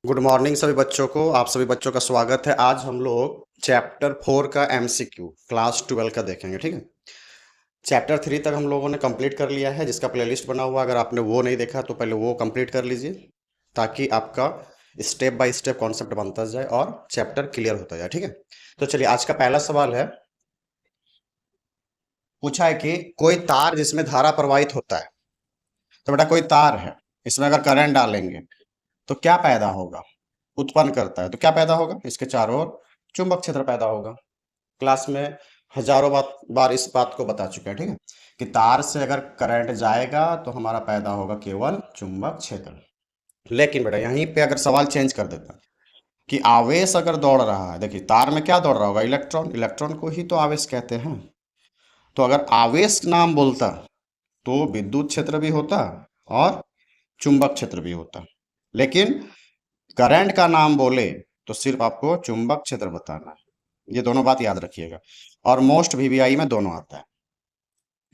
Good morning सभी बच्चों को। आप सभी बच्चों का स्वागत है। आज हम लोग चैप्टर 4 का एमसीक्यू क्लास 12 का देखेंगे। ठीक है, चैप्टर 3 तक हम लोगों ने कंप्लीट कर लिया है, जिसका प्लेलिस्ट बना हुआ। अगर आपने वो नहीं देखा तो पहले वो कंप्लीट कर लीजिए, ताकि आपका स्टेप बाय स्टेप कॉन्सेप्ट बनता जाए और चैप्टर क्लियर होता जाए। ठीक है, तो चलिए आज का पहला सवाल है। पूछा है कि कोई तार जिसमें धारा प्रवाहित होता है। तो बेटा कोई तार है, इसमें अगर करंट डालेंगे तो क्या पैदा होगा, उत्पन्न करता है तो क्या पैदा होगा, इसके चारों ओर चुंबक क्षेत्र पैदा होगा। क्लास में हजारों बार इस बात को बता चुके हैं। ठीक है, कि तार से अगर करंट जाएगा तो हमारा पैदा होगा केवल चुंबक क्षेत्र। लेकिन बेटा यहीं पे अगर सवाल चेंज कर देता है कि आवेश अगर दौड़ रहा है, देखिए तार में क्या दौड़ रहा होगा, इलेक्ट्रॉन। इलेक्ट्रॉन को ही तो आवेश कहते हैं। तो अगर आवेश नाम बोलता तो विद्युत क्षेत्र भी होता और चुंबक क्षेत्र भी होता। लेकिन करंट का नाम बोले तो सिर्फ आपको चुंबक क्षेत्र बताना है। ये दोनों बात याद रखिएगा। और मोस्ट वीवीआई में दोनों आता है,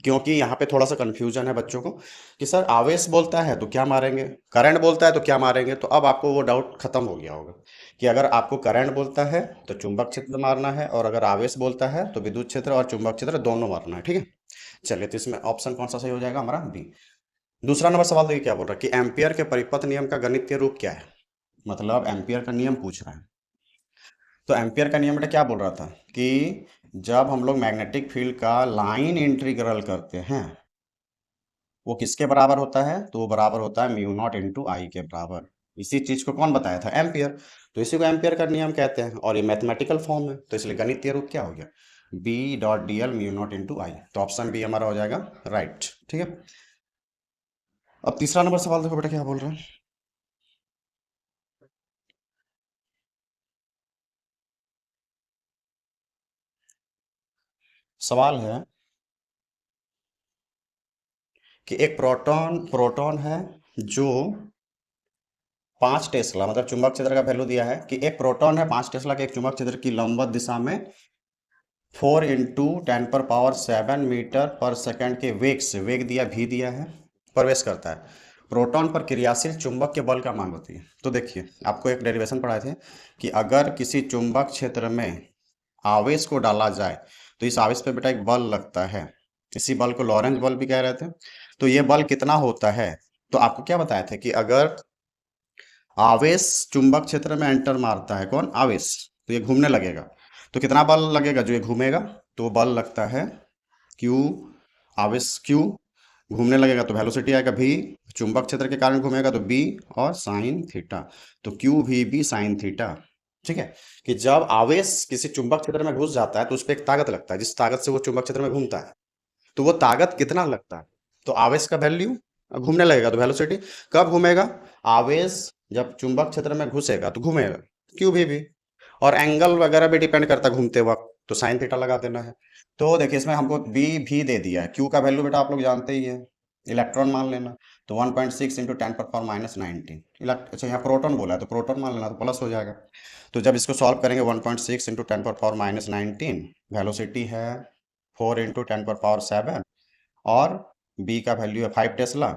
क्योंकि यहाँ पे थोड़ा सा कंफ्यूजन है बच्चों को कि सर आवेश बोलता है तो क्या मारेंगे, करंट बोलता है तो क्या मारेंगे। तो अब आपको वो डाउट खत्म हो गया होगा कि अगर आपको करंट बोलता है तो चुंबक क्षेत्र मारना है, और अगर आवेश बोलता है तो विद्युत क्षेत्र और चुंबक क्षेत्र दोनों मारना है। ठीक है, चलिए तो इसमें ऑप्शन कौन सा सही हो जाएगा हमारा, बी। दूसरा नंबर सवाल देखिए क्या बोल रहा है कि एम्पियर के परिपथ नियम का गणितीय रूप क्या है। मतलब एम्पियर का नियम पूछ रहा है। तो एम्पियर का नियम बेटा क्या बोल रहा था कि जब हम लोग मैग्नेटिक फील्ड का लाइन इंटीग्रल करते हैं वो किसके बराबर होता है, तो वो बराबर होता है म्यू नॉट इंटू आई के बराबर। इसी चीज को कौन बताया था, एम्पियर। तो इसी को एम्पियर का नियम कहते हैं, और ये मैथमेटिकल फॉर्म है, तो इसलिए गणितीय रूप क्या हो गया, B dot D L mu naught into I. तो ऑप्शन बी हमारा हो जाएगा राइट। ठीक है, अब तीसरा नंबर सवाल देखो बेटा क्या बोल रहा है। सवाल है कि एक प्रोटॉन प्रोटॉन है जो 5 टेस्ला, मतलब चुंबक क्षेत्र का वैल्यू दिया है कि एक प्रोटॉन है 5 टेस्ला के एक चुंबक क्षेत्र की लंबवत दिशा में 4 × 10⁻⁷ मीटर पर सेकंड के वेग से, वेग दिया भी दिया है, प्रवेश करता है। प्रोटॉन पर क्रियाशील चुंबक के बल का मान होती है। तो देखिए आपको एक डेरिवेशन पढ़ाए थे कि अगर किसी चुंबक क्षेत्र में आवेश को डाला जाए तो इस आवेश पे बेटा एक बल लगता है। इसी बल को लॉरेंज बल भी कह रहे थे। तो ये बल कितना होता है, तो आपको क्या बताया था कि अगर आवेश चुंबक क्षेत्र में एंटर मारता है, कौन, आवेश, तो ये घूमने लगेगा। तो कितना बल लगेगा जो ये घूमेगा, तो बल लगता है क्यू, आवेश क्यू, घूमने लगेगा तो वेलोसिटी आएगा भी, चुंबक क्षेत्र के कारण घूमेगा तो बी, और साइन थीटा। तो क्यू भी बी साइन थीटा। ठीक है, कि जब आवेश किसी चुंबक क्षेत्र में घुस जाता है तो उस पर एक ताकत लगता है, जिस ताकत से वो चुंबक क्षेत्र में घूमता है। तो वो ताकत कितना लगता है, तो आवेश का वैल्यू, घूमने लगेगा तो वेलोसिटी। कब घूमेगा, आवेश जब चुंबक क्षेत्र में घुसेगा तो घूमेगा, क्यू भी। और एंगल वगैरह भी डिपेंड करता है घूमते वक्त, तो साइन थीटा लगा देना है। तो देखिए इसमें हमको बी भी दे दिया है। क्यू का वैल्यू बेटा आप लोग जानते ही है, इलेक्ट्रॉन मान लेना। तो 1.6 × 10⁻⁹ अच्छा यहाँ प्रोटॉन बोला है तो प्रोटॉन मान लेना, तो प्लस हो जाएगा। तो जब इसको सॉल्व करेंगे 1.6 × 10⁻⁹ वेलोसिटी है 4 × 10⁻⁷, और बी का वैल्यू है 5 टेस्ला,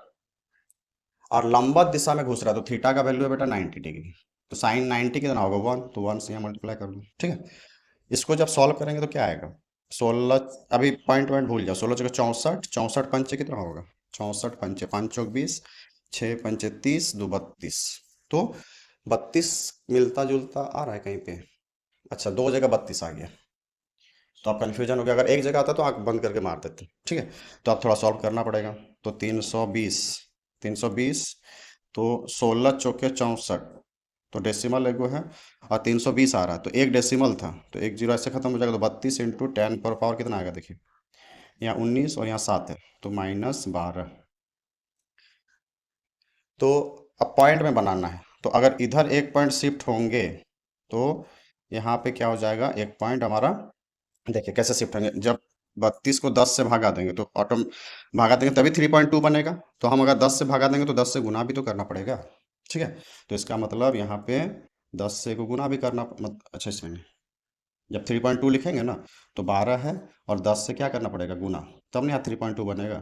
और लंबवत दिशा में घुस रहा है तो थीटा का वैल्यू है बेटा 90 डिग्री। तो साइन 90 कितना होगा, 1, तो 1 से यहाँ मल्टीप्लाई कर लो। ठीक है, इसको जब सॉल्व करेंगे तो क्या आएगा, 16, अभी पॉइंट पॉइंट भूल जाओ, 16 × 64, 64 पंचे कितना होगा, 64 पंचे, 5 × 20, 6 × 5 = 30, 2 = 32। तो 32 मिलता जुलता आ रहा है कहीं पे, अच्छा 2 जगह 32 आ गया। तो आप कन्फ्यूजन हो गया, अगर एक जगह आता तो आंख बंद करके मार देते। ठीक है, तो आप थोड़ा सॉल्व करना पड़ेगा। तो 320, 320, तो 16 × 4 = 64, तो डेसिमल एगो है, और 320 आ रहा है तो एक डेसिमल था तो एक जीरो ऐसे खत्म हो जाएगा। तो 32 × 10⁻⁴ कितना आएगा, देखिए यहाँ 19 और यहाँ 7 है तो -12। तो अब पॉइंट में बनाना है, तो अगर इधर एक पॉइंट शिफ्ट होंगे तो यहाँ पे क्या हो जाएगा, एक पॉइंट हमारा, देखिए कैसे शिफ्ट होंगे, जब 32 को 10 से भगा देंगे तो ऑटो भगा देंगे तभी 3.2 बनेगा। तो हम अगर 10 से भगा देंगे तो 10 से गुना भी तो करना पड़ेगा। ठीक है, तो इसका मतलब यहाँ पे 10 से को गुना भी करना अच्छा इसमें जब 3.2 लिखेंगे ना तो 12 है, और 10 से क्या करना पड़ेगा, गुना, तब ना यहाँ 3.2 बनेगा।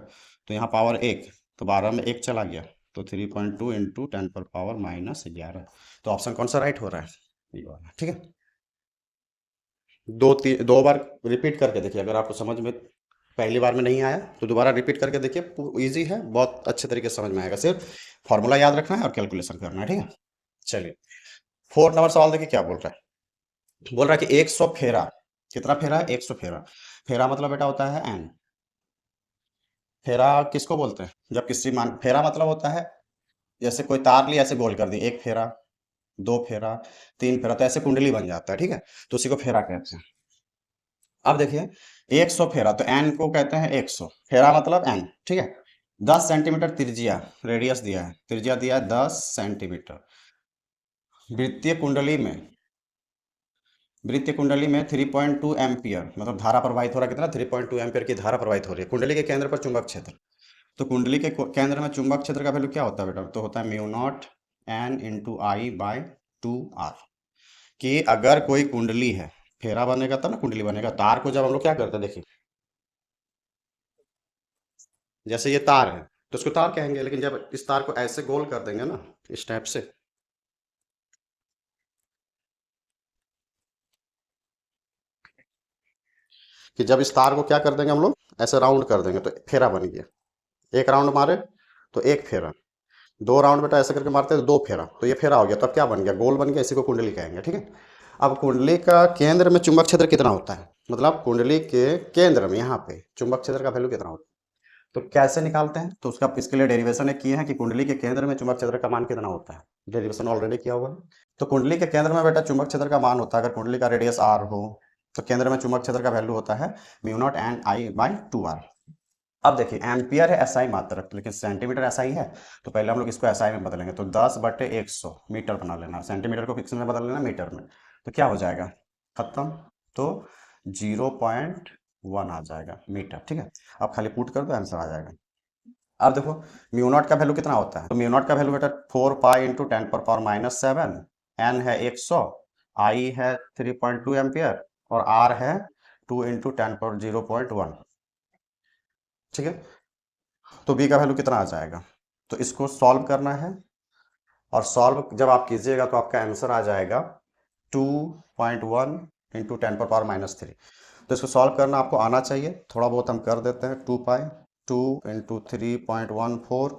तो यहाँ पावर 1, तो 12 में 1 चला गया तो 3.2 इंटू 10⁻⁻11। तो ऑप्शन कौन सा राइट हो रहा है? ये वाला, ठीक है। दो बार रिपीट करके देखिए, अगर आपको समझ में पहली बार में नहीं आया तो दोबारा रिपीट करके देखिए, इजी है, बहुत अच्छे तरीके से समझ में आएगा। सिर्फ फॉर्मूला याद रखना है और कैलकुलेशन करना है, ठीक है। चलिए, 4 नंबर सवाल देखिए क्या बोल रहा है। बोल रहा है कि 100 फेरा, कितना फेरा है? 100 फेरा। फेरा मतलब बेटा होता है एन। फेरा किसको बोलते हैं? जब किसी मान, फेरा मतलब होता है जैसे कोई तार ली ऐसे गोल कर दी, एक फेरा, दो फेरा, तीन फेरा, तो ऐसे कुंडली बन जाता है, ठीक है। तो उसी को फेरा कहते हैं। अब देखिए 100 फेरा, तो एन को कहते हैं 100, फेरा मतलब एन, ठीक है। 10 सेंटीमीटर त्रिज्या, रेडियस दिया है, त्रिज्या दिया है 10 सेंटीमीटर। वृत्तीय कुंडली में, वृत्तीय कुंडली में 3.2 एम्पियर मतलब धारा प्रवाहित हो रहा है, कितना? 3.2 एम्पियर की धारा प्रवाहित हो रही है। कुंडली के केंद्र पर चुंबक क्षेत्र, तो कुंडली के केंद्र में चुंबक क्षेत्र का वैल्यू क्या होता है बेटा? तो होता है mu naught N into I by 2r। कि अगर कोई कुंडली है, फेरा बनेगा तब ना कुंडली बनेगा। तार को जब हम लोग क्या करते हैं देखिए, जैसे ये तार है तो उसको तार कहेंगे, लेकिन जब इस तार को ऐसे गोल कर देंगे ना, इस टाइप से, कि जब इस तार को क्या कर देंगे हम लोग, ऐसे राउंड कर देंगे तो फेरा बन गया। एक राउंड मारे तो एक फेरा, दो राउंड बेटा ऐसे करके मारते हैं तो दो फेरा, तो ये फेरा हो गया। तो अब क्या बन गया? गोल बन गया। इसी को कुंडली कहेंगे, ठीक है। अब कुंडली का केंद्र में चुंबक क्षेत्र कितना होता है, मतलब कुंडली के केंद्र में यहाँ पे चुंबक क्षेत्र का वैल्यू कितना होता है? तो कैसे निकालते हैं? तो उसका इसके लिए डेरिवेशन एक किए हैं कि कुंडली के केंद्र में चुंबक क्षेत्र का मान कितना होता है। डेरिवेशन ऑलरेडी किया हुआ है। तो कुंडली के केंद्र में बेटा चुंबक क्षेत्र का मान होता है, अगर कुंडली का रेडियस आर हो तो केंद्र में चुंबक क्षेत्र का वैल्यू होता है mu naught N I by 2r। अब देखिए एम्पियर है एसआई मात्रक, लेकिन सेंटीमीटर एसआई है, तो पहले हम लोग इसको एसआई में बदलेंगे। तो 10/100 मीटर बना लेना, सेंटीमीटर को फिक्स में बदल लेना मीटर में, तो क्या हो जाएगा? खत्म। तो 0.1 आ जाएगा मीटर, ठीक है। अब खाली पुट कर दो, आंसर आ जाएगा। अब देखो म्यू नॉट का वैल्यू कितना होता है, तो म्यू नॉट का वैल्यू बेटा 4 पाई इंटू 10⁻⁻7, एन है 100, आई है 3.2 एम्पियर और आर है 2 इंटू 10⁻0.1, ठीक है। तो बी का वैल्यू कितना आ जाएगा? तो इसको सॉल्व करना है, और सॉल्व जब आप कीजिएगा तो आपका आंसर आ जाएगा 2.1 इंटू 10⁻⁻3। तो इसको सॉल्व करना आपको आना चाहिए, थोड़ा बहुत हम कर देते हैं। 2 पाई 2 इंटू 3.14,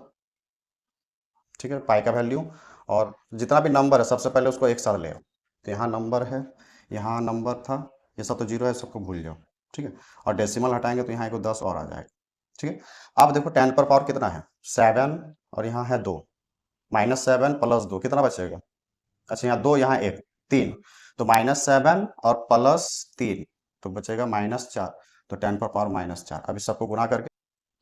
ठीक है, पाई का वैल्यू। और जितना भी नंबर है सबसे पहले उसको एक साथ ले आओ। तो यहाँ नंबर है, यहाँ नंबर था, ये सब तो जीरो है, सबको भूल जाओ, ठीक है। और डेसिमल हटाएंगे तो यहाँ एक 10 और आ जाएगा, ठीक है। अब देखो 10 पर पावर कितना है? 7, और यहाँ है 2, -7 + 2 कितना बचेगा? अच्छा यहाँ 2, यहाँ 1, 3, तो -7 और +3 तो बचेगा -4। तो 10 पर पावर -4। अब इस सबको गुणा करके,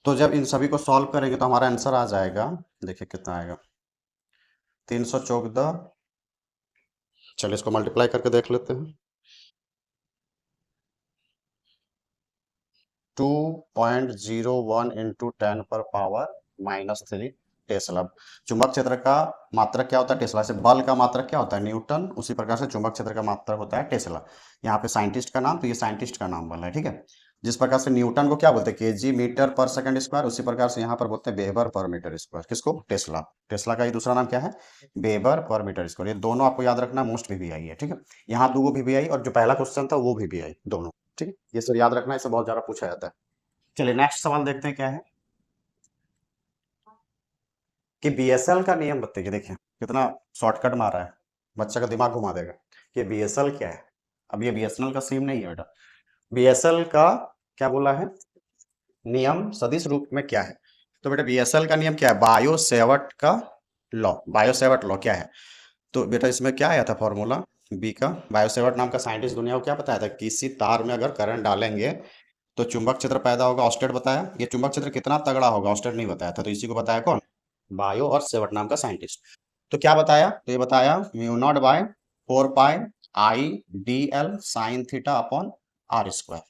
तो जब इन सभी को सॉल्व करेंगे तो हमारा आंसर आ जाएगा, देखिए कितना आएगा, 314। चलिए इसको मल्टीप्लाई करके देख लेते हैं। 2.01 इंटू 10⁻³ टेस्ला। चुंबक क्षेत्र का मात्रक क्या होता है? टेस्ला। से बल का मात्रक क्या होता है? न्यूटन। उसी प्रकार से चुंबक क्षेत्र का मात्रक होता है टेस्ला। यहाँ पे साइंटिस्ट का नाम, तो ये साइंटिस्ट का नाम बोला है, ठीक है। जिस प्रकार से न्यूटन को क्या बोलते हैं? केजी मीटर पर सेकंड स्क्वायर, उसी प्रकार से यहाँ पर बोलते हैं वेबर पर मीटर स्क्वायर। किसको? टेस्ला। टेस्ला का ही दूसरा नाम क्या है? Weber per metre square. ये दोनों आपको याद रखना, मोस्ट VVI है, ठीक है। यहाँ 2 VVI और जो पहला क्वेश्चन था वो VVI दोनों, ठीक है। ये सब याद रखना, इससे बहुत ज्यादा पूछा जाता है। चलिए नेक्स्ट सवाल देखते हैं क्या है, कि BSL का नियम बताइए। देखिए कितना शॉर्टकट मारा है, बच्चा का दिमाग घुमा देगा कि BSL क्या है। अब ये BSNL का सिम नहीं है बेटा। BSL का क्या बोला है? नियम सदिश रूप में क्या है? तो बेटा BSL का नियम क्या है? बायो सेवर्ट का लॉ। बायो सेवर्ट लॉ क्या है? तो बेटा इसमें क्या आया था फॉर्मूला बी का? बायो सेवर्ट नाम का साइंटिस्ट दुनिया को क्या बताया था? किसी तार में अगर करंट डालेंगे तो चुंबक क्षेत्र पैदा होगा, ऑस्टेट बताया। ये चुंबक क्षेत्र कितना तगड़ा होगा ऑस्टेट नहीं बताया था, तो इसी को बताया कौन? बायो और सेवर्ट नाम का साइंटिस्ट। तो क्या बताया? तो ये बताया mu naught by 4 pi I sin theta upon r square,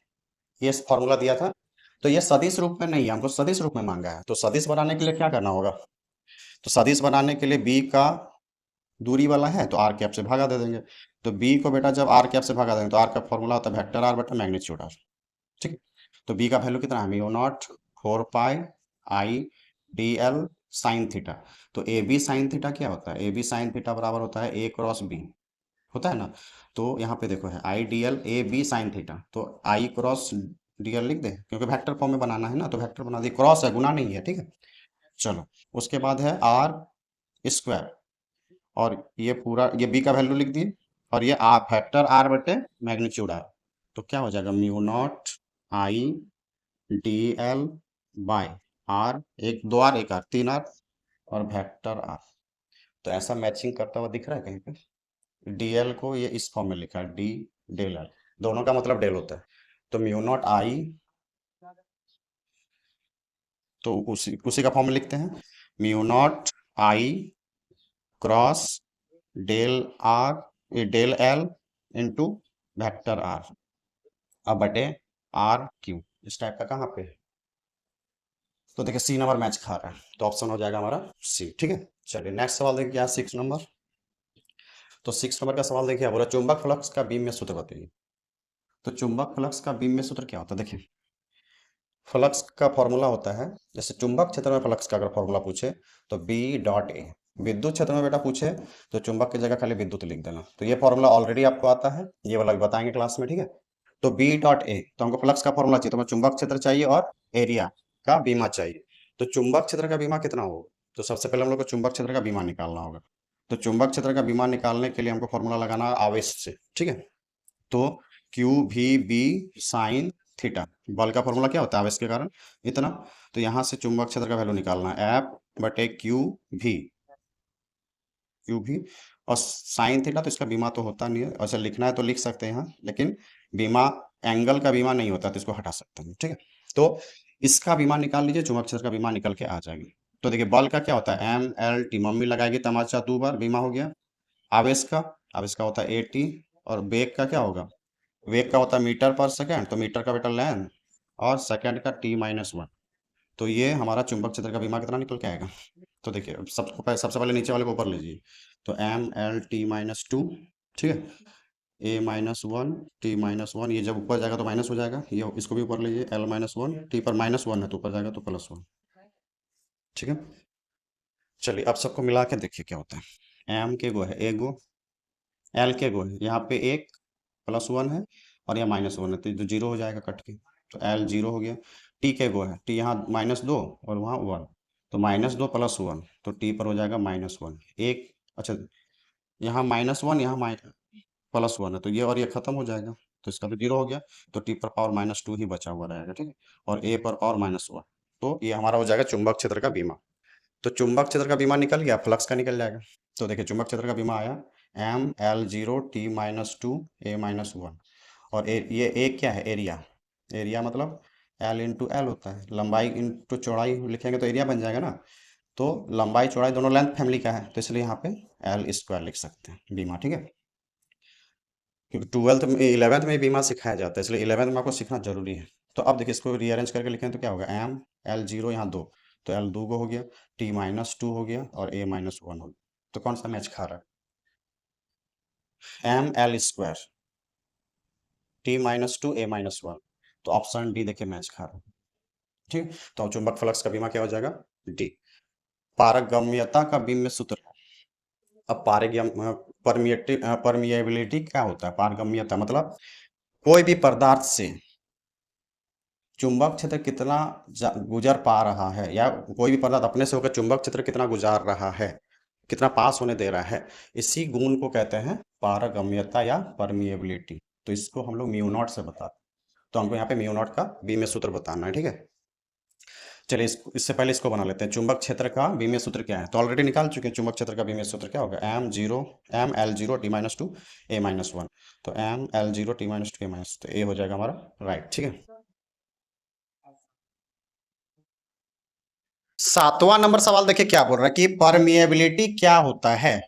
ये फॉर्मूला दिया था। तो ये सदिश रूप में नहीं है, हमको सदिश रूप में मांगा है। तो सदिश बनाने के लिए क्या करना होगा? तो सदिश बनाने के लिए बी का दूरी वाला है तो आर कैप से भागा दे देंगे। तो बी को बेटा जब आर कैप से भागा देंगे तो आर का फॉर्मूला होता है वेक्टर आर बटा मैग्नीट्यूड आर, ठीक। तो बी का वैल्यू कितना है? Mu not 4 pi I dl sign theta. तो ए बी साइन थीटा क्या होता है? ए बी साइन थीटा बराबर होता है ए क्रॉस बी, होता है ना। तो यहाँ पे देखो है I D L A B sine theta, तो आई क्रॉस डी एल लिख दे, क्योंकि वेक्टर फॉर्म में बनाना है ना, तो वेक्टर बना दी, क्रॉस है, गुना नहीं है, ठीक है। चलो, उसके बाद है आर स्क्वायर, और ये पूरा ये बी का वैल्यू लिख दिए, और ये आर फैक्टर आर बटे मैग्नीट्यूड आर। तो क्या हो जाएगा? Mu naught I D L by R, एक दो आर एक आर तीन आर, और वेक्टर आर। तो ऐसा मैचिंग करता हुआ दिख रहा है कहीं पे? डीएल को ये इस फॉर्म में लिखा है, डी डेल एल, दोनों का मतलब डेल होता है। तो म्यू नॉट आई, तो उसी उसी का फॉर्म में लिखते हैं, mu naught I cross del R, ये del L into vector R, अब बटे आर क्यू, इस टाइप का कहाँ पे है? तो देखिए सी नंबर मैच खा रहा है, तो ऑप्शन हो जाएगा हमारा सी, ठीक है। चलिए नेक्स्ट सवाल देखिए क्या है, 6 नंबर। तो 6 नंबर का सवाल देखिए, बोला चुंबक फ्लक्स का बीम में सूत्र बताइए। तो चुंबक फ्लक्स का बीम में सूत्र क्या होता है? देखिए फ्लक्स का फॉर्मूला होता है, जैसे चुंबक क्षेत्र में फ्लक्स का अगर फॉर्मूला पूछे तो बी डॉट ए, विद्युत क्षेत्र में बेटा पूछे तो चुंबक की जगह खाली विद्युत लिख देना। तो ये फॉर्मूला ऑलरेडी आपको आता है, ये वाला भी बताएंगे क्लास में, ठीक है। तो बी डॉट ए, तो हमको फ्लक्स का फॉर्मूला चाहिए, तो हमें चुंबक क्षेत्र चाहिए और एरिया का बीमा चाहिए। तो चुंबक क्षेत्र का बीमा कितना होगा? तो सबसे पहले हम लोग को चुंबक क्षेत्र का बीमा निकालना होगा। तो चुंबक क्षेत्र का बीमा निकालने के लिए हमको फॉर्मूला लगाना है आवेश से, ठीक है। तो क्यू भी बी साइन थीटा, बल का फॉर्मूला क्या होता है? आवेश के कारण इतना। तो यहाँ से चुंबक क्षेत्र का वैल्यू निकालना है एफ बटे क्यू भी, और साइन थीटा, तो इसका बीमा तो होता नहीं है, अच्छा लिखना है तो लिख सकते हैं यहाँ, लेकिन बीमा एंगल का बीमा नहीं होता, तो इसको हटा सकते हैं, ठीक है। तो इसका बीमा निकाल लीजिए, चुंबक क्षेत्र का बीमा निकल के आ जाएगी। तो देखिए बल का क्या होता है? एम एल टी, मम्मी लगाएगी तमाचा 2 बार, बीमा हो गया। आवेश का होता है ए टी, और वेग का क्या होगा? वेग का होता है मीटर पर सेकेंड, तो मीटर का बेटा लेंथ, और सेकेंड का t-1। तो ये हमारा चुंबक क्षेत्र का बीमा कितना निकल के आएगा? तो देखिए सबसे पहले नीचे वाले को ऊपर लीजिए, तो एम एल t-2, ठीक है, a-1 t-1, ये जब ऊपर जाएगा तो माइनस हो जाएगा, ये इसको भी ऊपर लीजिए, l-1, t पर -1 है तो ऊपर जाएगा तो +1, ठीक है। चलिए अब सबको मिला के देखिए क्या होता है। एम के गो है ए गो, एल के गो है यहाँ पे एक +1 है, और यहाँ -1 है, तो 0 हो जाएगा कट के, तो एल 0 हो गया। टी के गो है, टी यहाँ -2 और वहाँ 1, तो -2 +1, तो टी पर हो जाएगा -1 एक, अच्छा यहाँ -1 यहाँ +1 है, तो ये और ये खत्म हो जाएगा, तो इसका भी 0 हो गया, तो टी पर पावर -2 ही बचा हुआ रहेगा, ठीक है, और ए पर पावर -1। तो ये हमारा हो जाएगा चुंबक क्षेत्र का बीमा। तो चुंबक क्षेत्र का बीमा निकल गया, फ्लक्स का निकल जाएगा। तो देखिए चुंबक क्षेत्र का बीमा आया ML0 t-2 a-1, और ये ए क्या है? एरिया। एरिया मतलब L इंटू एल होता है, लंबाई इंटू चौड़ाई लिखेंगे तो एरिया बन जाएगा ना। तो लंबाई चौड़ाई दोनों लेंथ फैमिली का है, तो इसलिए यहाँ पे एल स्क्वायर लिख सकते हैं बीमा, ठीक है। क्योंकि 12th में 11th में बीमा सिखाया जाता है, इसलिए 11th में आपको सीखना जरूरी है। तो अब देखिए इसको रीअरेंज करके लिखें तो क्या होगा? ML0 यहाँ 2, तो L 2 हो गया, t-2 हो गया, और a-1 हो गया। तो कौन सा मैच खा रहा है? ML स्क्वायर t-2 a-1, तो ऑप्शन डी देखिए मैच खा रहा है, ठीक। तो चुंबक फ्लक्स का बीमा क्या हो जाएगा? डी। पारगम्यता का बीम में सूत्र। अब परमिएबिलिटी क्या होता है? पारगम्यता मतलब कोई भी पदार्थ से चुंबक क्षेत्र कितना गुजर पा रहा है, या कोई भी पदार्थ अपने से होकर चुंबक क्षेत्र कितना गुजार रहा है, कितना पास होने दे रहा है, इसी गुण को कहते हैं पारगम्यता या परमिएबिलिटी। तो इसको हम लोग म्यू नॉट से बताते हैं। तो हमको यहाँ पे म्यू नॉट का बीम सूत्र बताना है, ठीक है। चलिए इससे पहले इसको बना लेते हैं, चुंबक क्षेत्र का बीमीय सूत्र क्या है? तो ऑलरेडी निकाल चुके हैं, चुंबक क्षेत्र का बीमीय सूत्र क्या होगा? ML0 t-2 a-1, तो ML0 t-2 a-, तो ए हो जाएगा हमारा राइट, ठीक है। 7वां नंबर सवाल देखिए क्या बोल रहा है कि परमिएबिलिटी क्या होता है,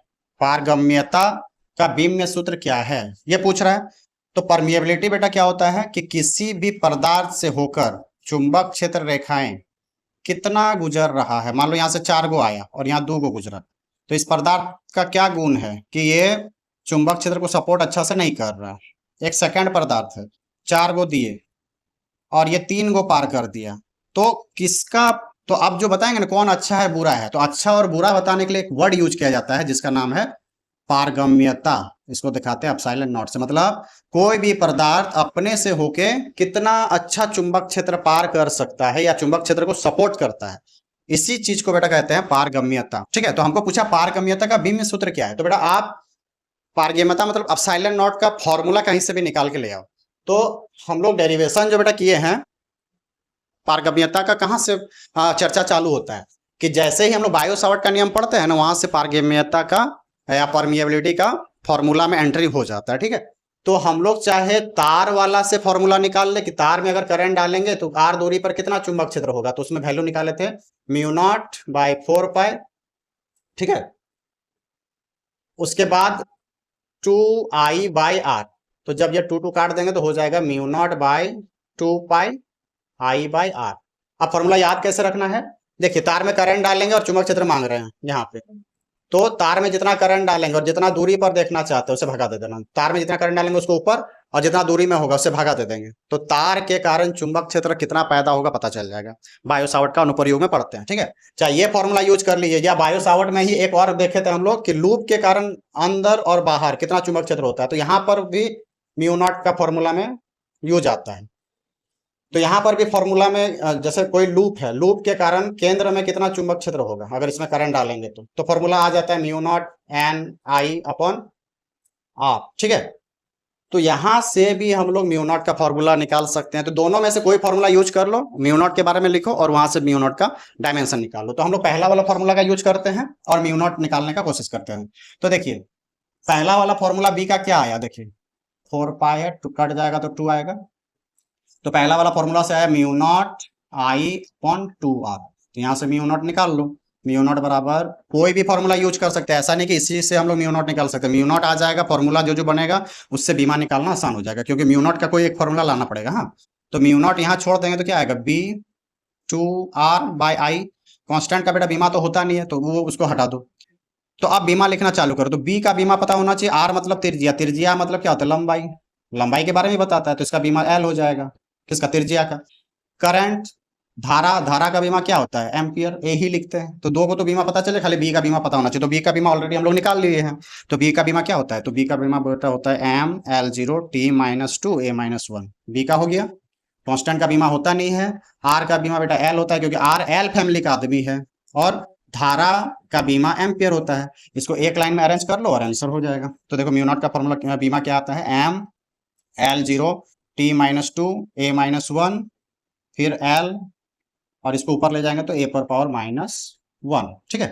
पारगम्यता का बीम्य सूत्र क्या है, ये पूछ रहा है। तो परमिएबिलिटी बेटा क्या होता है कि किसी भी पदार्थ से होकर चुंबक क्षेत्र रेखाएं कितना गुजर रहा है। मान लो यहाँ से 4 गो आया और यहाँ 2 गो गुजरा, तो इस पदार्थ का क्या गुण है कि ये चुंबक क्षेत्र को सपोर्ट अच्छा से नहीं कर रहा। एक सेकंड पदार्थ है, 4 गो दिए और ये 3 गो पार कर दिया, तो किसका तो अब जो बताएंगे ना कौन अच्छा है बुरा है, तो अच्छा और बुरा बताने के लिए एक वर्ड यूज किया जाता है जिसका नाम है पारगम्यता। इसको दिखाते हैं अपसाइलन नॉट से, मतलब कोई भी पदार्थ अपने से होके कितना अच्छा चुंबक क्षेत्र पार कर सकता है या चुंबक क्षेत्र को सपोर्ट करता है, इसी चीज को बेटा कहते हैं पारगम्यता। ठीक है, तो हमको पूछा पारगम्यता का बीम सूत्र क्या है, तो बेटा आप पारगम्यता मतलब अपसाइलन नॉट का फॉर्मूला कहीं से भी निकाल के ले आओ। तो हम लोग डेरिवेशन जो बेटा किए हैं पारगम्यता का, कहाँ से चर्चा चालू होता है कि जैसे ही हम लोग बायो सावर्ट का नियम पढ़ते हैं ना, वहां से पारगम्यता का या परमिएबिलिटी का फॉर्मूला में एंट्री हो जाता है। ठीक है, तो हम लोग चाहे तार वाला से फॉर्मूला निकाल ले कि तार में अगर करंट डालेंगे तो आर दूरी पर कितना चुंबक क्षेत्र होगा, तो उसमें वैल्यू निकाले थे म्यू नॉट बाई 4 पाई। ठीक है, उसके बाद 2I/R, तो जब ये 2 काट देंगे तो हो जाएगा mu not by 2 pi I/R। अब फॉर्मूला याद कैसे रखना है, देखिए तार में करंट डालेंगे और चुंबक क्षेत्र मांग रहे हैं यहाँ पे, तो तार में जितना करंट डालेंगे और जितना दूरी पर देखना चाहते हैं उसे भगा दे देना। तार में जितना करंट डालेंगे उसको ऊपर और जितना दूरी में होगा उससे भगा दे देंगे, तो तार के कारण चुंबक क्षेत्र कितना पैदा होगा पता चल जाएगा। बायो सावर्ट का अनुप्रयोग में पढ़ते हैं। ठीक है, चाहे ये फॉर्मूला यूज कर लीजिए, या बायो सावर्ट में ही एक और देखे थे हम लोग कि लूप के कारण अंदर और बाहर कितना चुंबक क्षेत्र होता है, तो यहाँ पर भी म्यू नॉट का फॉर्मूला में यूज आता है। तो यहाँ पर भी फॉर्मूला में जैसे कोई लूप है, लूप के कारण केंद्र में कितना चुंबक क्षेत्र होगा अगर इसमें करंट डालेंगे तो फॉर्मूला आ जाता है म्यू नॉट NI/R। ठीक है, तो यहां से भी हम लोग म्यू नॉट का फॉर्मूला निकाल सकते हैं। तो दोनों में से कोई फॉर्मूला यूज कर लो, म्यू नॉट के बारे में लिखो और वहां से म्यू नॉट का डायमेंशन निकाल लो। तो हम लोग पहला वाला फॉर्मूला का यूज करते हैं और म्यू नॉट निकालने का कोशिश करते हैं। तो देखिए पहला वाला फॉर्मूला बी का क्या आया, देखिए 4 पाई है, कट जाएगा तो 2 आएगा, तो पहला वाला फॉर्मूला से आया म्यू नॉट I/2R। तो यहाँ से म्यू नॉट निकाल लो, म्यू नॉट बराबर कोई भी फॉर्मूला यूज कर सकते हैं, ऐसा नहीं कि इसी से हम लोग म्यू नॉट निकाल सकते हैं। म्यू नॉट आ जाएगा, फॉर्मूला जो जो बनेगा उससे बीमा निकालना आसान हो जाएगा, क्योंकि म्यू नॉट का कोई एक फॉर्मूला लाना पड़ेगा। हाँ, तो म्यू नॉट यहाँ छोड़ देंगे तो क्या आएगा B/2R/I। कॉन्स्टेंट का बेटा बीमा तो होता नहीं है तो वो उसको हटा दो। तो अब बीमा लिखना चालू करो, तो बी का बीमा पता होना चाहिए, आर मतलब त्रिज्या, त्रिज्या मतलब क्या होता है लंबाई, लंबाई के बारे में बताता है, तो इसका बीमा एल हो जाएगा, किसका, त्रिज्या का। करंट, धारा, धारा का बीमा क्या होता है एम्पियर, ए ही लिखते हैं, तो दो को तो बीमा पता चले, खाली बी का बीमा पता होना चाहिए। तो बी का बीमा ऑलरेडी हम लोग निकाल लिए हैं, तो बी का बीमा क्या होता है, तो बी का बीमा बेटा होता है ML0T-2A-1। बी का हो गया। कांस्टेंट का बीमा होता नहीं है। आर का बीमा बेटा एल होता है, क्योंकि आर एल फैमिली का आदमी है, और धारा का बीमा एम्पियर होता है। इसको एक लाइन में अरेंज कर लो और आंसर हो जाएगा। तो देखो म्यू नॉट का फॉर्मूला बीमा क्या आता है, ML0T-2A-1, फिर L और इसको ऊपर ले जाएंगे तो A⁻⁻1। ठीक है,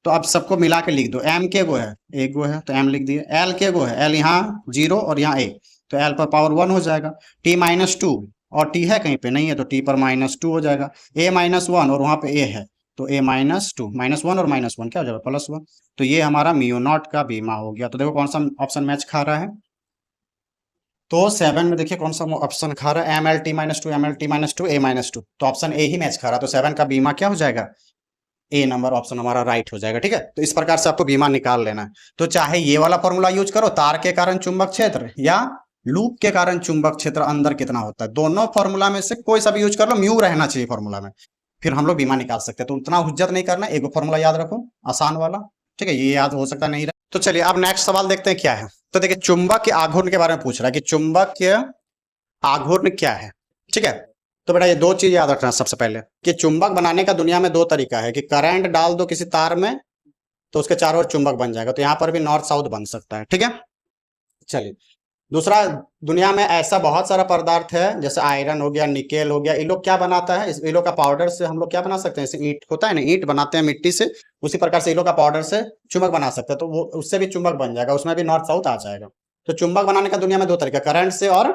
तो अब सबको मिला के लिख दो। M के गो है, एक गो है तो M लिख दिए। L के गो है, L यहाँ 0 और यहाँ 1, तो L⁻1 हो जाएगा। T-2 और T है कहीं पे नहीं है तो T⁻2 हो जाएगा। A-1 और वहां पे A है तो A-2, -1 और -1 क्या हो जाएगा +1। तो ये हमारा म्यू नॉट का बीमा हो गया। तो देखो कौन सा ऑप्शन मैच खा रहा है, तो 7 में देखिए कौन सा ऑप्शन खा रहा है, ML_T-2, ML_T-2, A-2, तो ऑप्शन ए ही मैच खा रहा है। तो 7 का बीमा क्या हो जाएगा, ए नंबर ऑप्शन हमारा राइट हो जाएगा। ठीक है, तो इस प्रकार से आपको बीमा निकाल लेना है। तो चाहे ये वाला फॉर्मूला यूज करो, तार के कारण चुंबक क्षेत्र या लूप के कारण चुंबक क्षेत्र अंदर कितना होता है, दोनों फॉर्मूला में से कोई सा भी यूज कर लो, म्यू रहना चाहिए फॉर्मूला में, फिर हम लोग बीमा निकाल सकते हैं। तो उतना हुज्जत नहीं करना, एक फॉर्मूला याद रखो आसान वाला। ठीक है, ये याद हो सकता नहीं रहा। तो चलिए अब नेक्स्ट सवाल देखते हैं क्या है। तो देखिए चुंबक के आघूर्ण के बारे में पूछ रहा है कि चुंबक के आघूर्ण क्या है। ठीक है, तो बेटा ये दो चीज याद रखना सबसे पहले कि चुंबक बनाने का दुनिया में दो तरीका है कि करंट डाल दो किसी तार में तो उसके चारों ओर चुंबक बन जाएगा। तो यहाँ पर भी नॉर्थ साउथ बन सकता है। ठीक है, चलिए दूसरा, दुनिया में ऐसा बहुत सारा पदार्थ है जैसे आयरन हो गया, निकेल हो गया, ये लोग क्या बनाता है, इस लोग का पाउडर से हम लोग क्या बना सकते हैं, जैसे ईंट होता है ना, ईंट बनाते हैं मिट्टी से, उसी प्रकार से ये लोग का पाउडर से चुंबक बना सकते हैं। तो वो उससे भी चुंबक बन जाएगा, उसमें भी नॉर्थ साउथ आ जाएगा। तो चुंबक बनाने का दुनिया में दो तरीका, करंट से और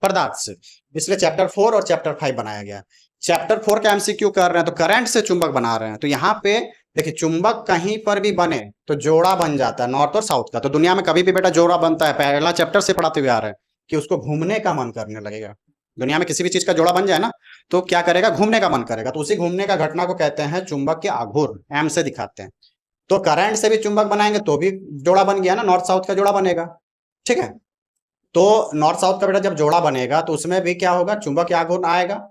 पदार्थ से, इसलिए चैप्टर 4 और चैप्टर 5 बनाया गया। चैप्टर 4 का एमसीक्यू कर रहे हैं तो करंट से चुंबक बना रहे हैं। तो यहाँ पे देखिए चुंबक कहीं पर भी बने तो जोड़ा बन जाता है नॉर्थ और साउथ का। तो दुनिया में कभी भी बेटा जोड़ा बनता है, पहला चैप्टर से पढ़ाते हुए आ रहे हैं कि उसको घूमने का मन करने लगेगा। दुनिया में किसी भी चीज का जोड़ा बन जाए ना तो क्या करेगा, घूमने का मन करेगा। तो उसी घूमने का घटना को कहते हैं चुंबक के आघूर्ण, एम से दिखाते हैं। तो करंट से भी चुंबक बनाएंगे तो भी जोड़ा बन गया ना, नॉर्थ साउथ का जोड़ा बनेगा। ठीक है, तो नॉर्थ साउथ का बेटा जब जोड़ा बनेगा तो उसमें भी क्या होगा, चुंबक के आघूर्ण आएगा।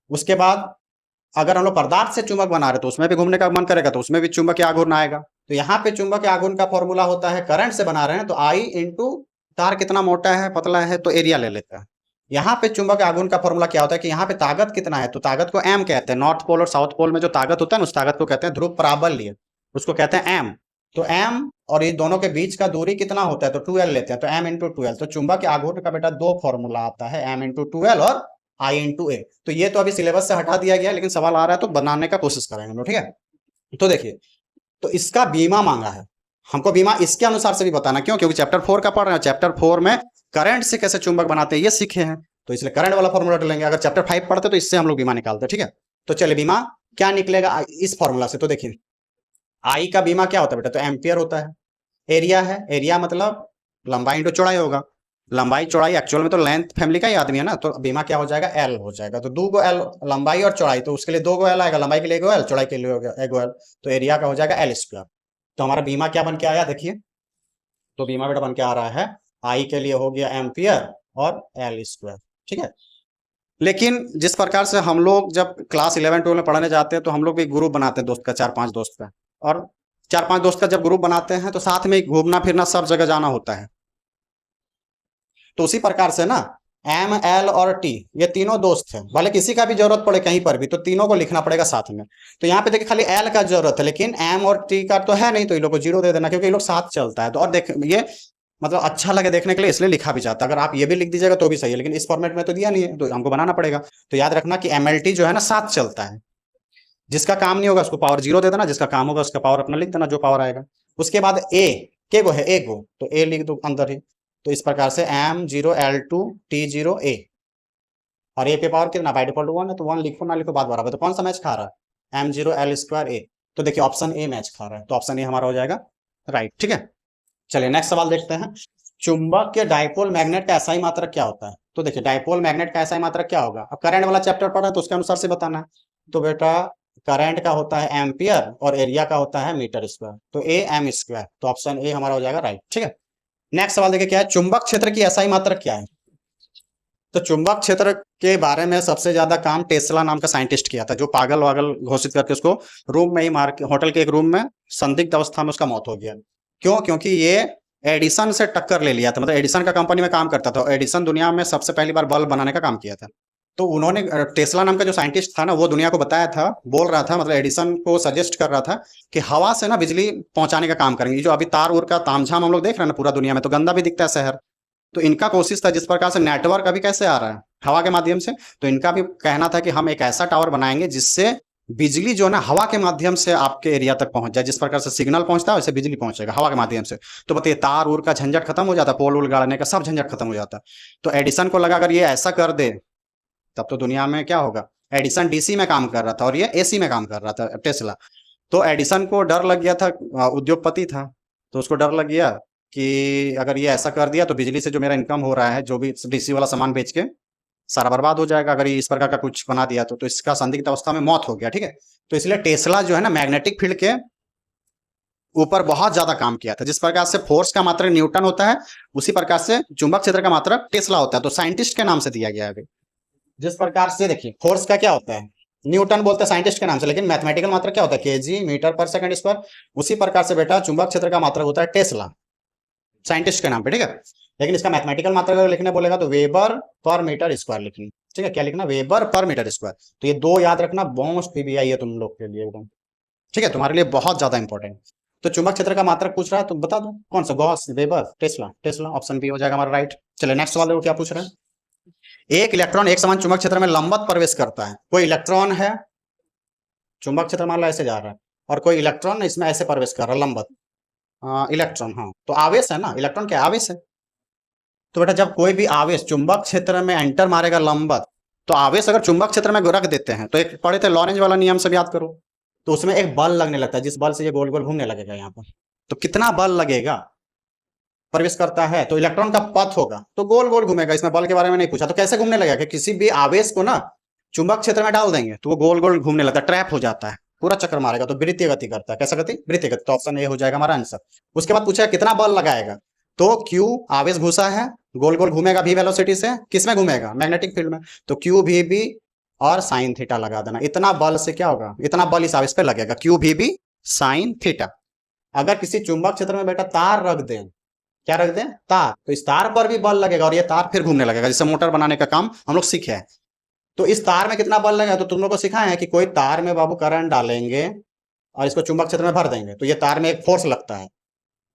उसके बाद अगर हम लोग पदार्थ से चुंबक बना रहे तो उसमें भी घूमने का मन करेगा, तो उसमें भी चुंबकीय आघूर्ण आएगा। तो यहाँ पे चुंबकीय आघूर्ण का फॉर्मूला होता है, करंट से बना रहे हैं तो आई इंटू तार कितना मोटा है पतला है तो एरिया ले लेता है। यहाँ पे चुंबकीय आघूर्ण का फॉर्मूला क्या होता है कि यहाँ पे ताकत कितना है, तो ताकत को एम कहते हैं। नॉर्थ पोल और साउथ पोल में जो ताकत होता है ना, उस ताकत को कहते हैं ध्रुव प्राबल्य, उसको कहते हैं एम। तो एम और ये दोनों के बीच का दूरी कितना होता है, तो 2l लेते हैं, तो m इंटू 2l। तो चुंबकीय आघूर्ण का बेटा दो फॉर्मूला आता है, m इंटू 2l और I इंटू a। तो ये तो अभी सिलेबस से हटा दिया गया है, लेकिन सवाल आ रहा है तो बनाने का कोशिश करेंगे हम लोग, ठीक है। तो देखिए, तो इसका बीमा मांगा है हमको, बीमा इसके अनुसार से भी बताना, क्यों, क्योंकि चैप्टर 4 का पढ़ रहे हैं, चैप्टर 4 में करंट से कैसे चुंबक बनाते हैं ये सीखे हैं, तो इसलिए करंट वाला फॉर्मूला डालेंगे। अगर चैप्टर 5 पढ़ते तो इससे हम लोग बीमा निकालते, ठीक है। तो चलिए बीमा क्या निकलेगा इस फॉर्मूला से, तो देखिए आई का बीमा क्या होता है बेटा, तो एम्पियर होता है। एरिया है, एरिया मतलब लंबाई इंटू चौड़ाई होगा, लंबाई चौड़ाई एक्चुअल में तो लेंथ फैमिली का ही आदमी है ना, तो बीमा क्या हो जाएगा, एल हो जाएगा। तो दो गो एल लंबाई और चौड़ाई, तो उसके लिए दो गो एल आएगा, लंबाई के लिए एगो एल, चौड़ाई के लिए एगो एल, तो एरिया का हो जाएगा एल स्क्वायर। तो हमारा बीमा क्या बन के आया देखिए, तो बीमा बेटा बन के आ रहा है आई के लिए हो गया एम्पियर और एल स्क्वायर, ठीक है। लेकिन जिस प्रकार से हम लोग जब क्लास 11-12 में पढ़ने जाते हैं तो हम लोग भी ग्रुप बनाते हैं दोस्त का, 4-5 दोस्त का, और 4-5 दोस्त का जब ग्रुप बनाते हैं तो साथ में घूमना फिरना सब जगह जाना होता है। तो उसी प्रकार से ना एम एल और टी ये तीनों दोस्त हैं, भले किसी का भी जरूरत पड़े कहीं पर भी तो तीनों को लिखना पड़ेगा साथ में। तो यहाँ पे देखिए खाली एल का जरूरत है, लेकिन एम और टी का तो है नहीं, तो ये लोग को 0 दे देना, क्योंकि ये लोग साथ चलता है। तो और देख ये मतलब अच्छा लगे देखने के लिए इसलिए लिखा भी जाता है। अगर आप ये भी लिख दीजिएगा तो भी सही है, लेकिन इस फॉर्मेट में तो दिया नहीं है तो हमको बनाना पड़ेगा। तो याद रखना कि एमएलटी जो है ना साथ चलता है, जिसका काम नहीं होगा उसको पावर 0 दे देना, जिसका काम होगा उसका पावर अपना लिख देना जो पावर आएगा। उसके बाद ए के गो है, ए गो, तो ए लिख दो अंदर ही। तो इस प्रकार से M0L2T0A, और ए पे पावर कितना बाय डिफॉल्ट 1 है, तो 1 लिखो ना लिखो बात बराबर। तो कौन सा मैच खा रहा है, M0L2A। तो देखिए ऑप्शन ए मैच खा रहा है, तो ऑप्शन ए हमारा हो जाएगा राइट, ठीक है। चलिए नेक्स्ट सवाल देखते हैं, चुंबक के डायपोल मैग्नेट का एसआई मात्रक क्या होता है। तो देखिए डायपोल मैग्नेट का एसआई मात्रक क्या होगा, अब करंट वाला चैप्टर पढ़ा है तो उसके अनुसार से बताना है। तो बेटा करंट का होता है एम्पियर और एरिया का होता है मीटर स्क्वायर, तो ए एम स्क्वायर, तो ऑप्शन ए हमारा हो जाएगा राइट, ठीक है। नेक्स्ट सवाल देखिए क्या है, चुंबक क्षेत्र की एसआई मात्रक क्या है। तो चुंबक क्षेत्र के बारे में सबसे ज्यादा काम टेस्ला नाम का साइंटिस्ट किया था, जो पागल वागल घोषित करके उसको रूम में ही मार के, होटल के एक रूम में संदिग्ध अवस्था में उसका मौत हो गया। क्यों, क्योंकि ये एडिसन से टक्कर ले लिया था, मतलब एडिसन का कंपनी में काम करता था। एडिसन दुनिया में सबसे पहली बार बल्ब बनाने का काम किया था। तो उन्होंने टेस्ला नाम का जो साइंटिस्ट था ना, वो दुनिया को बताया था, बोल रहा था, मतलब एडिसन को सजेस्ट कर रहा था कि हवा से ना बिजली पहुंचाने का काम करेंगे। जो अभी तार उर का तामझाम हम लोग देख रहे हैं ना पूरा दुनिया में, तो गंदा भी दिखता है शहर, तो इनका कोशिश था जिस प्रकार से नेटवर्क अभी कैसे आ रहा है हवा के माध्यम से, तो इनका भी कहना था कि हम एक ऐसा टावर बनाएंगे जिससे बिजली जो है ना हवा के माध्यम से आपके एरिया तक पहुंच जाए। जिस प्रकार से सिग्नल पहुंचता है वैसे बिजली पहुंचेगा हवा के माध्यम से। तो बताइए तार उर का झंझट खत्म हो जाता, पोल उल गाड़ने का सब झंझट खत्म हो जाता। तो एडिसन को लगा अगर ये ऐसा कर दे तब तो दुनिया में क्या होगा। एडिसन डीसी में काम कर रहा था और ये एसी में काम कर रहा था टेस्ला। तो एडिसन को डर लग गया था, उद्योगपति था, तो उसको डर लग गया कि अगर ये ऐसा कर दिया तो बिजली से जो मेरा इनकम हो रहा है, जो भी डीसी वाला सामान बेच के, सारा बर्बाद हो जाएगा। अगर ये इस प्रकार का कुछ बना दिया तो इसका संदिग्ध अवस्था में मौत हो गया, ठीक है। तो इसलिए टेस्ला जो है ना मैग्नेटिक फील्ड के ऊपर बहुत ज्यादा काम किया था। जिस प्रकार से फोर्स का मात्रक न्यूटन होता है, उसी प्रकार से चुंबक क्षेत्र का मात्रक टेस्ला होता है। तो साइंटिस्ट के नाम से दिया गया है। जिस प्रकार से देखिए फोर्स का क्या होता है, न्यूटन बोलते हैं साइंटिस्ट के नाम से, लेकिन मैथमेटिकल मात्रक क्या होता है, केजी मीटर पर सेकंड स्क्वायर। उसी प्रकार से बेटा चुंबक क्षेत्र का मात्रक होता है टेस्ला, साइंटिस्ट के नाम पे, ठीक है। लेकिन इसका मैथमेटिकल मात्रक अगर लिखने बोलेगा तो वेबर पर मीटर स्क्वायर लिखनी, ठीक है। क्या लिखना, वेबर पर मीटर स्क्वायर। तो ये दो याद रखना, मोस्ट पीबीआई है तुम लोग के लिए एकदम, ठीक है, तुम्हारे लिए बहुत ज्यादा इंपॉर्टेंट। तो चुंबक क्षेत्र का मात्रक पूछ रहा है तो बता दो कौन सा, Gauss, weber, tesla. Tesla option B हो जाएगा हमारा राइट। चलिए नेक्स्ट सवाल देखो क्या पूछ रहे हैं, एक इलेक्ट्रॉन एक समान चुंबक क्षेत्र में लंबवत प्रवेश करता है। कोई इलेक्ट्रॉन है चुंबक क्षेत्र मान लो ऐसे जा रहा है, और कोई इलेक्ट्रॉन इसमें ऐसे प्रवेश कर रहा है लंबवत, इलेक्ट्रॉन, हाँ तो आवेश है ना, इलेक्ट्रॉन क्या आवेश है। तो बेटा जब कोई भी आवेश चुंबक क्षेत्र में एंटर मारेगा लंबवत, तो आवेश अगर चुंबक क्षेत्र में रख देते हैं तो एक पढ़े थे लॉरेंज वाला नियम से याद करो, तो उसमें एक बल लगने लगता है, जिस बल से ये गोल गोल घूमने लगेगा यहाँ पर। तो कितना बल लगेगा, प्रवेश करता है तो इलेक्ट्रॉन का पथ होगा तो गोल गोल घूमेगा। इसमें बल के बारे में नहीं पूछा, तो कैसे घूमने लगेगा कि किसी भी आवेश को ना चुंबक क्षेत्र में डाल देंगे तो वो गोल गोल घूमने लगता है, ट्रैप हो जाता है, पूरा चक्कर मारेगा, तो वृत्तीय गति करता है। कैसा गति, वृत्तीय गति। तो ऑप्शन ए हो जाएगा हमारा आंसर। उसके बाद पूछा कितना बल लगाएगा, तो क्यू आवेश घुसा है, गोल गोल घूमेगा भी वेलोसिटी से, किसमें घूमेगा, मैग्नेटिक फील्ड में, तो क्यू भी और साइन थीटा लगा देना। इतना बल से क्या होगा, इतना बल इस आवेश पे लगेगा, क्यू भी साइन थीटा। अगर किसी चुंबक क्षेत्र में बेटा तार रख दें, क्या रख दें, तार, तो इस तार पर भी बल लगेगा और ये तार फिर घूमने लगेगा, जैसे मोटर बनाने का काम हम लोग सीखे हैं। तो इस तार में कितना बल लगेगा, तो तुम लोग को सिखाए हैं कि कोई तार में बाबू करंट डालेंगे और इसको चुंबक क्षेत्र में भर देंगे, तो ये तार में एक फोर्स लगता है।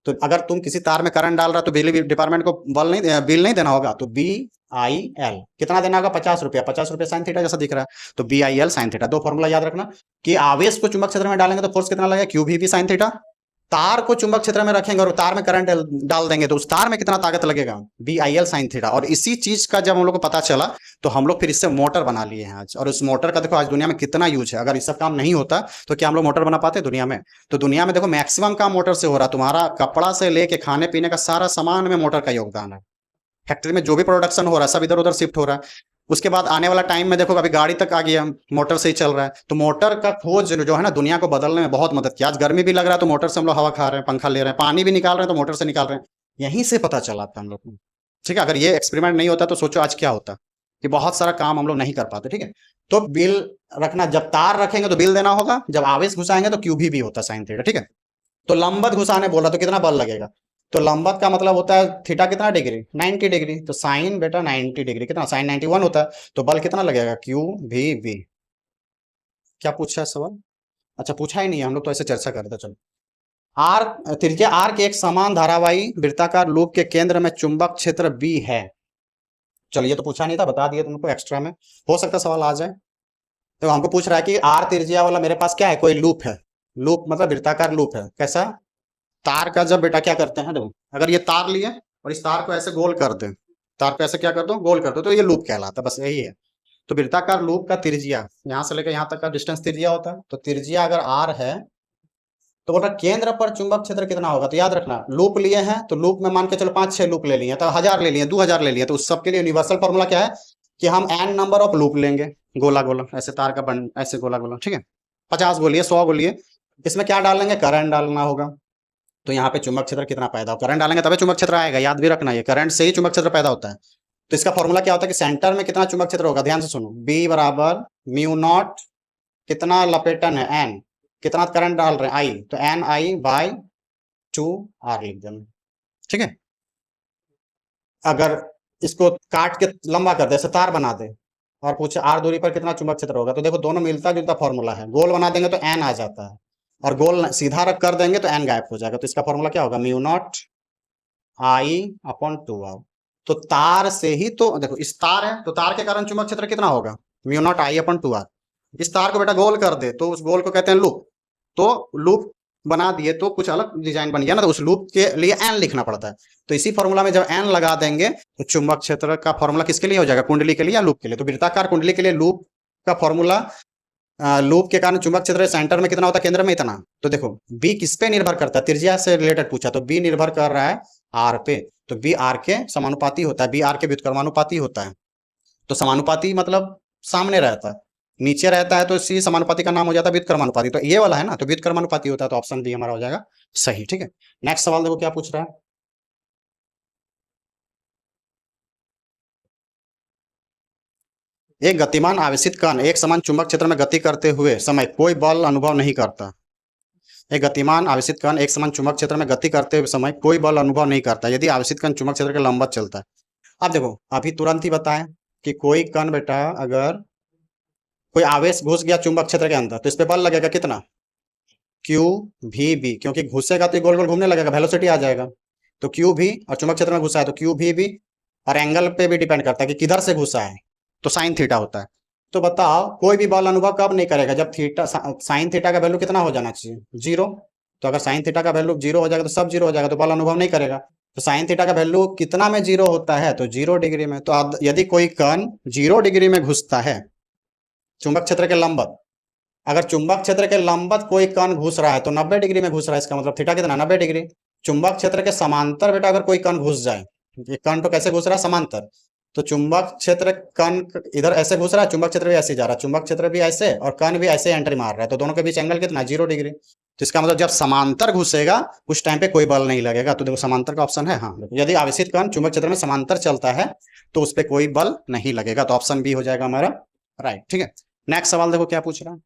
तो अगर तुम किसी तार में करंट डाल रहा तो बिजली डिपार्टमेंट को बिल नहीं देना होगा, तो BIL कितना देना होगा, 50 रुपया, 50 रुपया साइन थीटा जैसा दिख रहा है, तो BIL साइन थीटा। दो फॉर्मूला याद रखना कि आवेश को चुंबक क्षेत्र में डालेंगे तो फोर्स कितना लगेगा, QV साइन थीटा। तार को चुंबक क्षेत्र में रखेंगे और तार में करंट डाल देंगे तो उस तार में कितना ताकत लगेगा, BIL साइन थीटा। और इसी चीज का जब हम लोग को पता चला तो हम लोग फिर इससे मोटर बना लिए हैं आज, और उस मोटर का देखो आज दुनिया में कितना यूज है। अगर इस सब काम नहीं होता तो क्या हम लोग मोटर बना पाते दुनिया में? तो दुनिया में देखो मैक्सिमम काम मोटर से हो रहा है। तुम्हारा कपड़ा से लेके खाने पीने का सारा सामान में मोटर का योगदान है। फैक्ट्री में जो भी प्रोडक्शन हो रहा है सब इधर उधर शिफ्ट हो रहा है। उसके बाद आने वाला टाइम में देखो अभी गाड़ी तक आ गया, मोटर से ही चल रहा है। तो मोटर का खोज जो है ना दुनिया को बदलने में बहुत मदद किया। आज गर्मी भी लग रहा है तो मोटर से हम लोग हवा खा रहे हैं, पंखा ले रहे हैं, पानी भी निकाल रहे हैं तो मोटर से निकाल रहे हैं। यहीं से पता चला था हम लोग को। ठीक है, अगर ये एक्सपेरिमेंट नहीं होता तो सोचो आज क्या होता, कि बहुत सारा काम हम लोग नहीं कर पाते। ठीक है, तो बिल रखना, जब तार रखेंगे तो बिल देना होगा, जब आवेश घुसाएंगे तो QV भी होता है साइन थीटा। ठीक है, तो लंबवत घुसाने बोल रहा तो कितना बल लगेगा, तो लंबवत का मतलब होता है थीटा कितना डिग्री, 90 डिग्री। तो साइन बेटा 90 डिग्री कितना, साइन 91 होता है, तो बल कितना लगेगा, QV। क्या पूछा है सवाल? अच्छा पूछा ही नहीं है, हम लोग तो ऐसे चर्चा कर रहे थे। चलो, आर त्रिज्या आर के एक समान धारावाही वृत्ताकार लूप के केंद्र में चुंबक क्षेत्र B है। चलो ये तो पूछा नहीं था, बता दिए तुमको एक्स्ट्रा में, हो सकता है सवाल आ जाए। तो हमको पूछ रहा है कि आर त्रिज्या वाला मेरे पास क्या है, कोई लूप है। लूप मतलब वृत्ताकार लूप है। कैसा? तार का जब बेटा क्या करते हैं, देखो अगर ये तार लिए और इस तार को ऐसे गोल कर दे, तार को ऐसे क्या कर दो, गोल कर दो, तो ये लूप कहलाता है, बस यही है। तो वृत्ताकार लूप का त्रिज्या यहाँ से लेकर यहाँ तक का डिस्टेंस त्रिज्या होता है। तो त्रिज्या अगर R है तो बोला केंद्र पर चुंबक क्षेत्र कितना होगा। तो याद रखना लूप लिए हैं तो लूप में मान के चलो 5-6 लूप ले लिए, तो 1000 ले लिए, 2000 ले लिए, तो उस सब के लिए यूनिवर्सल फॉर्मूला क्या है कि हम n नंबर ऑफ लूप लेंगे, गोला गोला ऐसे तार का बन ऐसे गोला गोला। ठीक है, 50 बोलिए, 100 बोलिए, इसमें क्या डालेंगे, करंट डालना होगा। तो यहाँ पे चुंबक क्षेत्र कितना पैदा हो, करंट डालेंगे तभी चुंबक क्षेत्र आएगा, याद भी रखना, ये करंट से ही चुंबक क्षेत्र पैदा होता है। तो इसका फॉर्मूला क्या होता है कि सेंटर में कितना चुंबक क्षेत्र होगा, ध्यान से सुनो, B बराबर म्यू नॉट, कितना लपेटन है N, कितना करंट डाल रहे हैं I, तो NI/2R लिख देना। ठीक है, अगर इसको काट के लंबा कर दे, ऐसे तार बना दे और पूछे R दूरी पर कितना चुंबक क्षेत्र होगा, तो देखो दोनों मिलता जुलता फॉर्मूला है। गोल बना देंगे तो N आ जाता है, और गोल सीधा रख कर देंगे तो N गायब हो जाएगा। तो इसका फॉर्मूला क्या होगा, म्यू नॉट I/2R। तो तार से ही तो देखो इस तार है, तो तार के कारण चुंबक क्षेत्र कितना होगा, म्यू नॉट I/2R। इस तार को बेटा गोल कर दे तो उस गोल को कहते हैं लूप। तो लूप बना दिए तो कुछ अलग डिजाइन बन गया ना, तो उस लूप के लिए N लिखना पड़ता है। तो इसी फॉर्मूला में जब N लगा देंगे तो चुंबक क्षेत्र का फॉर्मूला किसके लिए हो जाएगा, कुंडली के लिए या लूप के लिए। तो वृत्ताकार कुंडली के लिए लूप का फॉर्मूला, लूप के कारण चुंबक क्षेत्र सेंटर में कितना होता है, केंद्र में इतना। तो देखो B किस पे निर्भर करता है, त्रिज्या से रिलेटेड पूछा, तो B निर्भर कर रहा है R पे, तो B R के समानुपाती होता है, B R के व्युत्क्रमानुपाती होता है। तो समानुपाती मतलब सामने रहता है, नीचे रहता है तो इसी समानुपाती का नाम हो जाता है व्युत्क्रमानुपाती। तो ये वाला है ना, तो व्युत्क्रमानुपाती होता है, तो ऑप्शन B हमारा हो जाएगा सही। ठीक है, नेक्स्ट सवाल देखो क्या पूछ रहा है। एक गतिमान आवेशित कण एक समान चुंबक क्षेत्र में गति करते हुए समय कोई बल अनुभव नहीं करता। एक गतिमान आवेशित कण एक समान चुंबक क्षेत्र में गति करते हुए समय कोई बल अनुभव नहीं करता यदि आवेशित कण चुंबक क्षेत्र के लंबवत चलता है। अब देखो अभी तुरंत ही बताएं कि कोई कण बेटा अगर कोई आवेश घुस गया चुंबक क्षेत्र के अंदर तो इस पे बल लगेगा कितना, QVB, क्योंकि घुसेगा तो गोल गोल घूमने लगेगा, वेलोसिटी आ जाएगा। तो QV, और चुंबक क्षेत्र में घुसा है तो QVB, और एंगल पे भी डिपेंड करता है कि किधर से घुसा है, तो साइन थीटा होता है। तो बताओ कोई भी बल अनुभव कब नहीं करेगा, जब थीटा साइन थीटा का वैल्यू कितना हो जाना चाहिए, 0। तो अगर साइन थीटा का वैल्यू 0 हो जाएगा तो सब 0 हो जाएगा, तो बल अनुभव नहीं करेगा। तो साइन थीटा का वैल्यू कितना में 0 होता है, तो 0 डिग्री में। तो यदि कोई कण 0 डिग्री में घुसता है चुंबक क्षेत्र के लंबवत, अगर चुंबक क्षेत्र के लंबवत कोई कण घुस रहा है तो 90 डिग्री में घुस रहा है, इसका मतलब थीटा कितना, 90 डिग्री। चुंबक क्षेत्र के समांतर बेटा अगर कोई कण घुस जाए, ये कण तो कैसे घुस रहा है, समांतर, तो चुंबक क्षेत्र कण इधर ऐसे घुस रहा है, चुंबक क्षेत्र भी ऐसे जा रहा है, चुंबक क्षेत्र भी ऐसे और कण भी ऐसे एंट्री मार रहा है, तो दोनों के बीच एंगल कितना, 0 डिग्री। तो इसका मतलब जब समांतर घुसेगा उस टाइम पे कोई बल नहीं लगेगा। तो देखो समांतर का ऑप्शन है, हाँ, यदि आवेशित कण चुंबक क्षेत्र में समांतर चलता है तो उस पर कोई बल नहीं लगेगा, तो ऑप्शन बी हो जाएगा हमारा राइट, ठीक है। नेक्स्ट सवाल देखो क्या पूछ रहा है।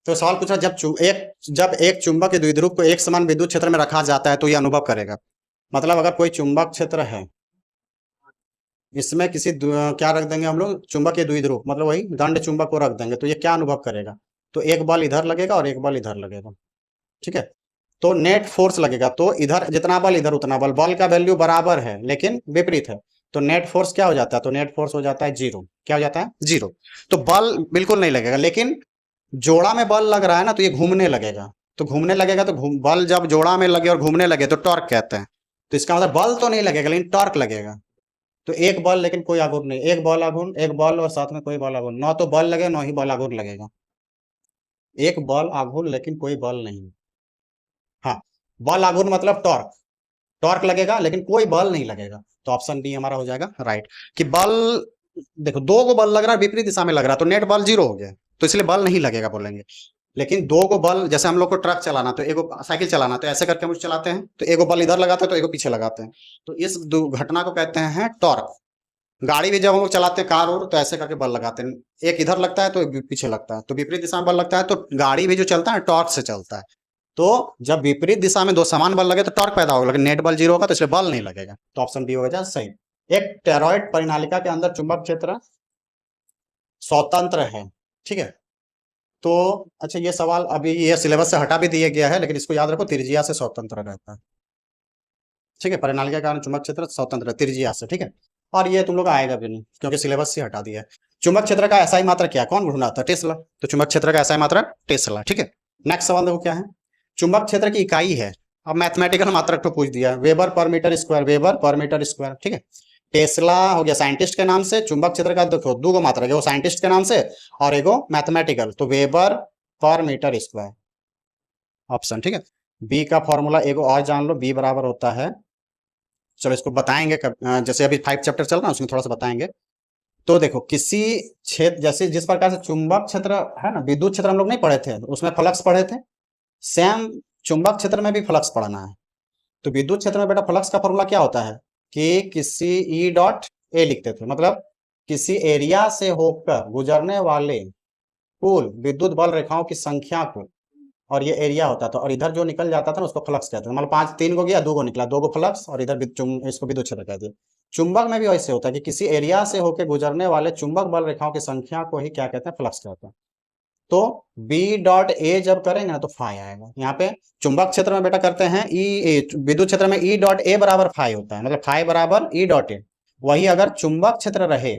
तो सवाल पूछा, जब एक चुंबक के द्विध्रुव को एक समान विद्युत क्षेत्र में रखा जाता है तो यह अनुभव करेगा। मतलब अगर कोई चुंबक क्षेत्र है, इसमें क्या रख देंगे हम लोग, चुंबक के द्विध्रुव, मतलब वही दंड चुंबक को रख देंगे, तो ये क्या अनुभव करेगा। तो एक बल इधर लगेगा और एक बल इधर लगेगा, ठीक है। तो नेट फोर्स लगेगा, तो इधर जितना बल इधर उतना बल, बल का वैल्यू बराबर है लेकिन विपरीत है, तो नेट फोर्स क्या हो जाता है, तो नेट फोर्स हो जाता है जीरो। क्या हो जाता है, जीरो। तो बल बिल्कुल नहीं लगेगा, लेकिन जोड़ा में बल लग रहा है ना, तो ये घूमने लगेगा। तो घूमने लगेगा तो बल जब जोड़ा में लगे और घूमने लगे तो टॉर्क कहते हैं। तो इसका मतलब बल तो नहीं लगेगा लेकिन टॉर्क लगेगा। तो एक बल लेकिन कोई आघूर्ण नहीं, एक बल आघूर्ण, एक बल और साथ में कोई बल आघूर्ण, ना तो बल लगे ना ही बल आघूर्ण लगेगा। एक बल आघूर्ण लेकिन कोई बल नहीं। हाँ, बल आघूर्ण मतलब टॉर्क, टॉर्क लगेगा लेकिन कोई बल नहीं लगेगा। तो ऑप्शन डी हमारा हो जाएगा राइट। कि बल, देखो दो को बल लग रहा है, विपरीत दिशा में लग रहा है, तो नेट बल जीरो हो गया, तो इसलिए बल नहीं लगेगा बोलेंगे। लेकिन दो को बल, जैसे हम लोग को ट्रक चलाना, तो एगो साइकिल चलाना, तो ऐसे करके हम चलाते हैं, तो एगो बल इधर लगाते हैं तो एगो पीछे लगाते हैं, तो इस घटना को कहते हैं टॉर्क। गाड़ी भी जब हम लोग चलाते हैं कार और, तो ऐसे करके बल लगाते हैं, एक इधर लगता है तो एक पीछे लगता है, तो विपरीत दिशा में बल लगता है, तो गाड़ी भी जो चलता है टॉर्क से चलता है। तो जब विपरीत दिशा में दो समान बल लगे तो टॉर्क पैदा होगा, लेकिन नेट बल जीरो होगा, तो इसलिए बल नहीं लगेगा। तो ऑप्शन डी होगा सही। एक टेरॉइड परिनालिका के अंदर चुंबक क्षेत्र स्वतंत्र है, ठीक है। तो अच्छा, ये सवाल अभी ये सिलेबस से हटा भी दिया गया है, लेकिन इसको याद रखो, त्रिज्या से स्वतंत्र रहता है, ठीक है। परिनालिका के कारण चुंबक क्षेत्र स्वतंत्र है त्रिज्या से, ठीक है। और ये तुम लोग आएगा भी नहीं क्योंकि सिलेबस से हटा दिया है। चुंबक क्षेत्र का एसआई मात्रा क्या, कौन ढूंढा था, टेस्ला। तो चुंबक क्षेत्र का एसआई मात्रा टेस्ला, ठीक है। नेक्स्ट सवाल देखो क्या है। चुंबक क्षेत्र की इकाई है, अब मैथमेटिकल मात्रा तो पूछ दिया, weber per metre square, weber per metre square, ठीक है। टेस्ला हो गया साइंटिस्ट के नाम से, चुंबक क्षेत्र का देखो दो गो मात्रा, वो साइंटिस्ट के नाम से और एगो मैथमेटिकल, तो weber per metre square option, ठीक है। बी का फॉर्मूला एगो और जान लो, बी बराबर होता है, चलो इसको बताएंगे जैसे अभी 5 चैप्टर चल रहा है उसमें थोड़ा सा बताएंगे। तो देखो किसी क्षेत्र, जैसे जिस प्रकार से चुंबक क्षेत्र है ना, विद्युत क्षेत्र हम लोग नहीं पढ़े थे, उसमें फ्लक्स पढ़े थे, सेम चुंबक क्षेत्र में भी फ्लक्स पढ़ना है। तो विद्युत क्षेत्र में बेटा फ्लक्स का फॉर्मूला क्या होता है कि किसी ई डॉट ए लिखते थे, मतलब किसी एरिया से होकर गुजरने वाले कुल विद्युत बल रेखाओं की संख्या को, और ये एरिया होता था, और इधर जो निकल जाता था ना उसको फ्लक्स कहते थे। मतलब 5 3 को गया, 2 को निकला, 2 को फ्लक्स, और इधर इसको विद्युत क्षेत्र कहते हैं। चुंबक में भी वैसे होता है कि किसी एरिया से होकर गुजरने वाले चुंबक बल रेखाओं की संख्या को ही क्या कहते हैं, फ्लक्स कहते हैं। तो बी डॉट ए जब करेंगे ना तो फाई आएगा। यहाँ पे चुंबक क्षेत्र में बेटा करते हैं विद्युत क्षेत्र में ई डॉट ए बराबर फाई होता है, मतलब फाई बराबर ई डॉट ए। वही अगर चुंबक क्षेत्र रहे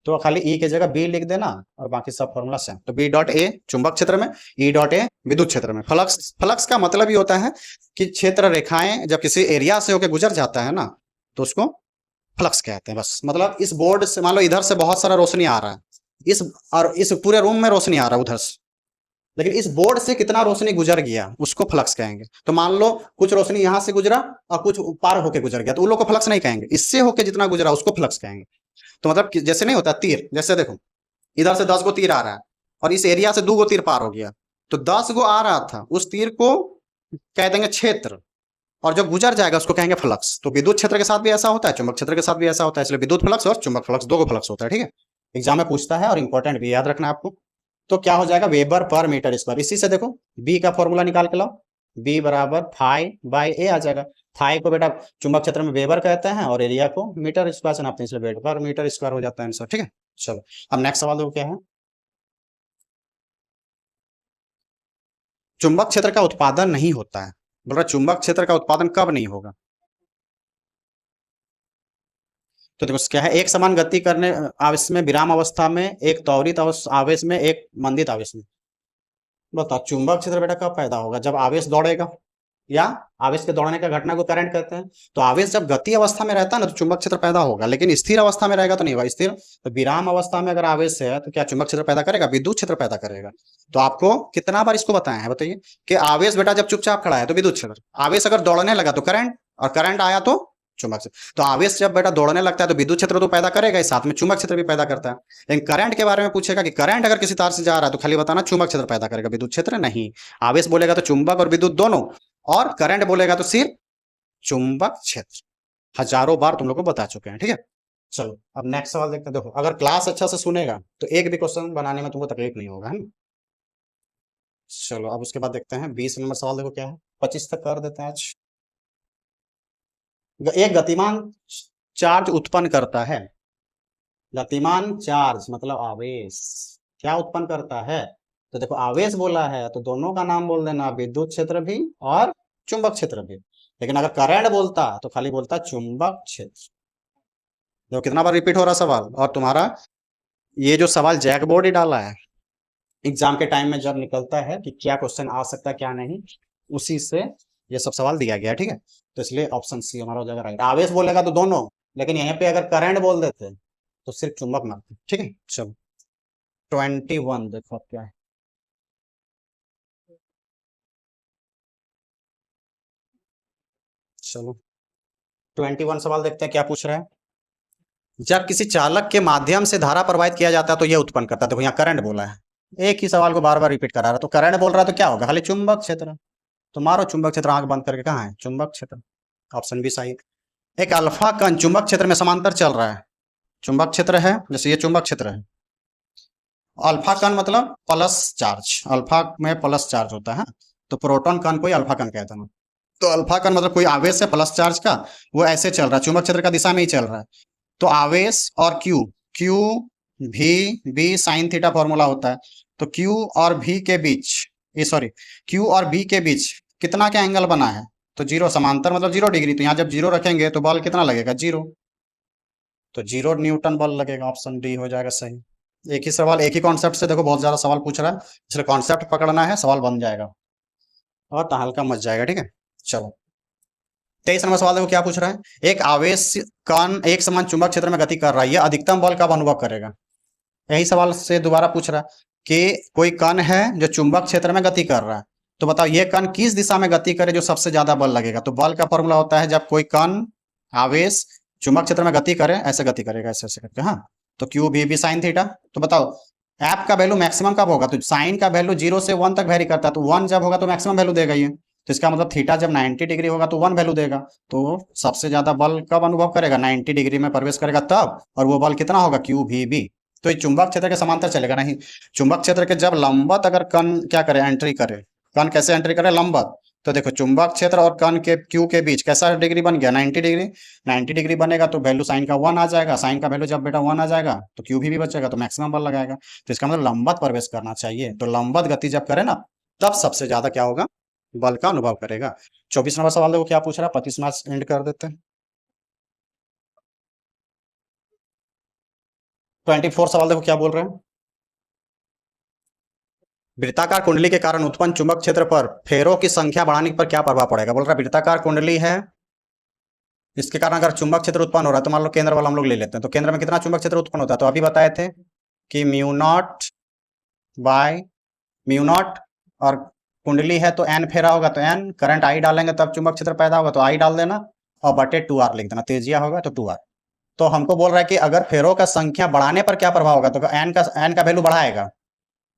तो खाली ई की जगह बी लिख देना और बाकी सब फॉर्मूला सेम। तो बी डॉट ए चुंबक क्षेत्र में, ई डॉट ए विद्युत क्षेत्र में। फ्लक्स, फ्लक्स का मतलब ही होता है कि क्षेत्र रेखाएं जब किसी एरिया से होकर गुजर जाता है ना तो उसको फ्लक्स कहते हैं। बस मतलब इस बोर्ड से मान लो इधर से बहुत सारा रोशनी आ रहा है, इस पूरे रूम में रोशनी आ रहा है उधर से, लेकिन इस बोर्ड से कितना रोशनी गुजर गया उसको फ्लक्स कहेंगे। तो मान लो कुछ रोशनी यहां से गुजरा और कुछ पार होके गुजर गया, तो उन लोग को फ्लक्स नहीं कहेंगे, इससे होके जितना गुजरा उसको फ्लक्स कहेंगे। तो मतलब जैसे नहीं होता तीर, जैसे देखो इधर से 10 गो तीर आ रहा है और इस एरिया से 2 गो तीर पार हो गया, तो 10 गो आ रहा था, उस तीर को कह देंगे क्षेत्र, और जो गुजर जाएगा उसको कहेंगे फ्लक्स। तो विद्युत क्षेत्र के साथ भी ऐसा होता है, चुंबक क्षेत्र के साथ भी ऐसा होता है, इसलिए विद्युत फ्लक्स और चुंबक फ्लक्स 2 गो फ्लक्स होता है, ठीक है। एग्जाम में पूछता है और इंपॉर्टेंट भी याद रखना आपको। तो क्या हो जाएगा, वेबर पर मीटर स्क्वायर। इसी से देखो बी का फॉर्मूला निकाल के लाओ, बी बराबर फाई बाई ए आ जाएगा। फाई को बेटा चुंबक क्षेत्र में वेबर कहते हैं और एरिया को मीटर स्क्वायर से नापते हैं, इसलिए वेबर मीटर स्क्वायर हो जाता है आंसर, ठीक है। चलो अब नेक्स्ट सवाल देखो क्या है। चुंबक क्षेत्र का उत्पादन नहीं होता है, बोल रहा चुंबक क्षेत्र का उत्पादन कब नहीं होगा। तो देखो क्या है, एक समान गति करने आवेश में विराम अवस्था में, एक त्वरित आवेश में, एक मंदित आवेश में। बताओ चुंबक क्षेत्र बेटा कब पैदा होगा, जब आवेश दौड़ेगा, या आवेश के दौड़ने का घटना को करंट कहते हैं। तो आवेश जब गति अवस्था में रहता है ना तो चुंबक क्षेत्र पैदा होगा, लेकिन स्थिर अवस्था में रहेगा तो नहीं होगा। स्थिर तो विराम अवस्था में अगर आवेश है तो क्या चुंबक क्षेत्र पैदा करेगा, विद्युत क्षेत्र पैदा करेगा। तो आपको कितना बार इसको बताया है बताइए कि आवेश बेटा जब चुपचाप खड़ा है तो विद्युत क्षेत्र, आवेश अगर दौड़ने लगा तो करंट, और करंट आया तो चुंबक क्षेत्र। तो आवेश जब बेटा दौड़ने लगता है तो विद्युत क्षेत्र तो पैदा करेगा ही, साथ में चुंबक क्षेत्र भी पैदा करता है। लेकिन करंट के बारे में पूछेगा कि करंट अगर किसी तार से जा रहा है तो खाली बताना चुंबक क्षेत्र पैदा करेगा, विद्युत क्षेत्र नहीं। आवेश बोलेगा तो चुंबक और विद्युत दोनों, और करंट बोलेगा तो सिर्फ चुंबक क्षेत्र। हजारों बार तुम लोग को बता चुके हैं, ठीक है। चलो अब नेक्स्ट सवाल देखते हैं। देखो अगर क्लास अच्छा से सुनेगा तो एक भी क्वेश्चन बनाने में तुमको तकलीफ नहीं होगा, है ना। चलो अब उसके बाद देखते हैं 20 नंबर सवाल। देखो क्या है, 25 तक कर देते हैं आज। एक गतिमान चार्ज उत्पन्न करता है, गतिमान चार्ज मतलब आवेश क्या उत्पन्न करता है। तो देखो आवेश बोला है तो दोनों का नाम बोल देना, विद्युत क्षेत्र भी और चुंबक क्षेत्र भी। लेकिन अगर करंट बोलता तो खाली बोलता चुंबक क्षेत्र। देखो कितना बार रिपीट हो रहा सवाल, और तुम्हारा ये जो सवाल जैक बोर्ड ही डाला है एग्जाम के टाइम में जब निकलता है कि क्या क्वेश्चन आ सकता है क्या नहीं, उसी से ये सब सवाल दिया गया, ठीक है। तो इसलिए ऑप्शन सी हमारा हो जाएगा राइट। आवेश बोलेगा तो दोनों, लेकिन यहाँ पे अगर करंट बोल देते तो सिर्फ चुंबक मारते, ठीक है। चलो 21 देखो अब क्या है। चलो 21 सवाल देखते हैं क्या पूछ रहा है। जब किसी चालक के माध्यम से धारा प्रवाहित किया जाता है तो यह उत्पन्न करता है। देखो यहाँ करंट बोला है, एक ही सवाल को बार बार रिपीट करा रहा है। तो करंट बोल रहा है तो क्या होगा, खाली चुंबक क्षेत्र। तो मारो चुंबक क्षेत्र, आंख बंद करके, कहाँ है चुंबक क्षेत्र, ऑप्शन बी सही है। एक अल्फा कण चुंबक क्षेत्र में समांतर चल रहा है। चुंबक क्षेत्र है, जैसे ये चुंबक क्षेत्र है। अल्फा कण मतलब प्लस चार्ज, अल्फा में प्लस चार्ज होता है, तो प्रोटॉन कण को अल्फा कण कहते हैं। तो अल्फा कण मतलब कोई आवेश है प्लस चार्ज का, वो ऐसे चल रहा है, चुंबक क्षेत्र का दिशा में ही चल रहा है। तो आवेश और क्यू, क्यू भी बी साइन थीटा फॉर्मूला होता है। तो क्यू और भी के बीच, ये सॉरी क्यू और बी के बीच कितना क्या एंगल बना है, तो जीरो, समांतर मतलब 0 डिग्री। तो यहाँ जब 0 रखेंगे तो बल कितना लगेगा, 0। तो 0 न्यूटन बल लगेगा, ऑप्शन डी हो जाएगा सही। एक ही सवाल एक ही कॉन्सेप्ट से देखो बहुत ज्यादा सवाल पूछ रहा है, इसलिए कॉन्सेप्ट पकड़ना है, सवाल बन जाएगा और हल्का मच जाएगा, ठीक है। चलो 23 नंबर सवाल देखो क्या पूछ रहा है। एक आवेश कण एक समान चुंबक क्षेत्र में गति कर रहा है, यह अधिकतम बल कब अनुभव करेगा। यही सवाल से दोबारा पूछ रहा है कि कोई कण है जो चुंबक क्षेत्र में गति कर रहा है, तो बताओ ये कण किस दिशा में गति करे जो सबसे ज्यादा बल लगेगा। तो बल का फॉर्मूला होता है जब कोई कण आवेश चुंबक क्षेत्र में गति करे, ऐसे गति करेगा, ऐसे ऐसे करके, हाँ। तो क्यू भी साइन थीटा। तो बताओ एफ का वैल्यू मैक्सिमम कब होगा, तो साइन का वैल्यू 0 से 1 तक वेरी करता है, तो 1 जब होगा तो मैक्सिमम वैल्यू देगा ये। तो इसका मतलब थीटा जब 90 डिग्री होगा तो 1 वैल्यू देगा। तो सबसे ज्यादा बल कब अनुभव करेगा, 90 डिग्री में प्रवेश करेगा तब, और वो बल कितना होगा, क्यू भी। तो ये चुंबक क्षेत्र के समांतर चलेगा नहीं। चुंबक क्षेत्र के जब लंबवत अगर कण क्या करे, एंट्री करे, कण कैसे एंट्री करे, लंबवत। तो देखो चुंबक क्षेत्र और कण के क्यू के बीच कैसा डिग्री बन गया, 90 डिग्री। 90 डिग्री बनेगा तो वैल्यू साइन का 1 आ जाएगा, साइन का वैल्यू जब बेटा 1 आ जाएगा तो क्यू भी बचेगा, तो मैक्सिमम बल लगाएगा। तो इसका मतलब लंबवत प्रवेश करना चाहिए। तो लंबवत गति जब करे ना तब सबसे ज्यादा क्या होगा, बल का अनुभव करेगा। 24 नंबर सवाल देखो क्या पूछ रहा है, 25 मार्क्स एंड कर देते हैं। 24 सवाल देखो क्या बोल रहे हैं। वृत्ताकार कुंडली के कारण उत्पन्न चुंबक क्षेत्र पर फेरों की संख्या बढ़ाने पर क्या प्रभाव पड़ेगा। बोल रहा है वृत्ताकार कुंडली है, इसके कारण अगर चुंबक क्षेत्र उत्पन्न हो रहा है, तो मान लो केंद्र वाला हम लोग ले लेते हैं, तो केंद्र में कितना चुंबक क्षेत्र उत्पन्न होता है, तो अभी बताए थे कि mu naught by mu naught, और कुंडली है तो एन फेरा होगा, तो एन करंट आई डालेंगे तब चुंबक क्षेत्र पैदा होगा, तो आई डाल देना और बटे 2r लिख देना, तेजिया होगा तो 2r। तो हमको बोल रहा है कि अगर फेरों का संख्या बढ़ाने पर क्या प्रभाव होगा, तो एन का वैल्यू बढ़ाएगा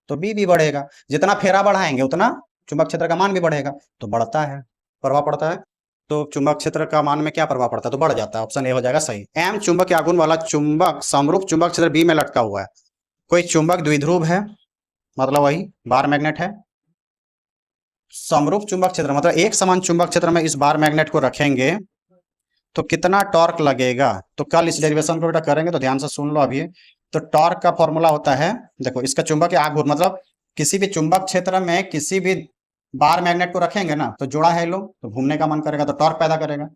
तो बी भी बढ़ेगा, जितना फेरा बढ़ाएंगे उतना चुंबक क्षेत्र का मान भी बढ़ेगा, तो बढ़ता है, प्रभाव पड़ता है। तो चुंबक क्षेत्र का मान में क्या प्रभाव पड़ता है, तो बढ़ जाता है, ऑप्शन ए हो जाएगा सही। एम चुंबक के आघूर्ण वाला चुंबक समरूप चुंबक क्षेत्र बी में लटका हुआ है। कोई चुंबक द्विध्रुव है, मतलब वही बार मैग्नेट है। समरूप चुंबक क्षेत्र मतलब एक समान चुंबक क्षेत्र में इस बार मैग्नेट को रखेंगे तो कितना टॉर्क लगेगा। तो कल इस डेरिवेशन को बेटा करेंगे, तो ध्यान से सुन लो अभी। तो टॉर्क का फॉर्मूला होता है, देखो इसका चुंबक के आघूर्ण मतलब किसी भी चुंबक क्षेत्र में किसी भी बार मैग्नेट को रखेंगे ना, तो जोड़ा है लोग, तो घूमने का मन करेगा तो टॉर्क पैदा करेगा।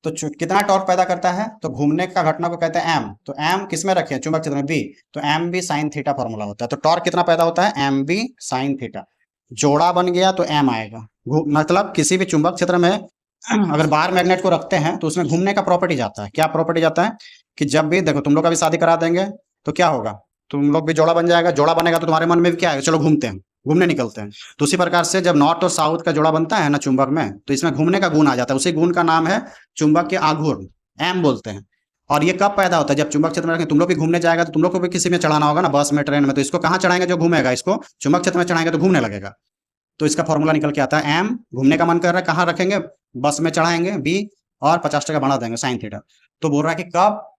तो कितना टॉर्क पैदा करता है, तो घूमने का घटना को कहते हैं एम। तो एम किस में रखे, चुंबक क्षेत्र में बी, तो M B sine theta formula होता है। तो टॉर्क कितना पैदा होता है, एम बी साइन थीटा। जोड़ा बन गया तो एम आएगा। मतलब किसी भी चुंबक क्षेत्र में अगर बाहर मैग्नेट को रखते हैं तो उसमें घूमने का प्रॉपर्टी जाता है। क्या प्रॉपर्टी जाता है कि जब भी देखो तुम लोग का भी शादी करा देंगे तो क्या होगा, तुम लोग भी जोड़ा बन जाएगा, जोड़ा बनेगा तो तुम्हारे मन में भी क्या आएगा, चलो घूमते हैं, घूमने निकलते हैं। तो उसी प्रकार से जब नॉर्थ और साउथ का जोड़ा बनता है ना चुंबक में, तो इसमें घूमने का गुण आ जाता है, उसी गुण का नाम है चुंबक के आघूर्ण। एम बोलते हैं। और ये कब पैदा होता है? जब चुंबक क्षेत्र में रखें, तुम लोग भी घूमने जाएगा तो तुम लोग को भी किसी में चढ़ाना होगा ना, बस में, ट्रेन में, तो इसको कहाँ चढ़ाएंगे जो घूमेगा? इसको चुंबक क्षेत्र में चढ़ाएंगे तो घूमने लगेगा। तो इसका फॉर्मूला निकल के आता है एम, घूमने का मन कर रहा है, कहाँ रखेंगे? बस में चढ़ाएंगे, बी, और 50 बढ़ा देंगे साइन थीटा। तो बोल रहा है कि कब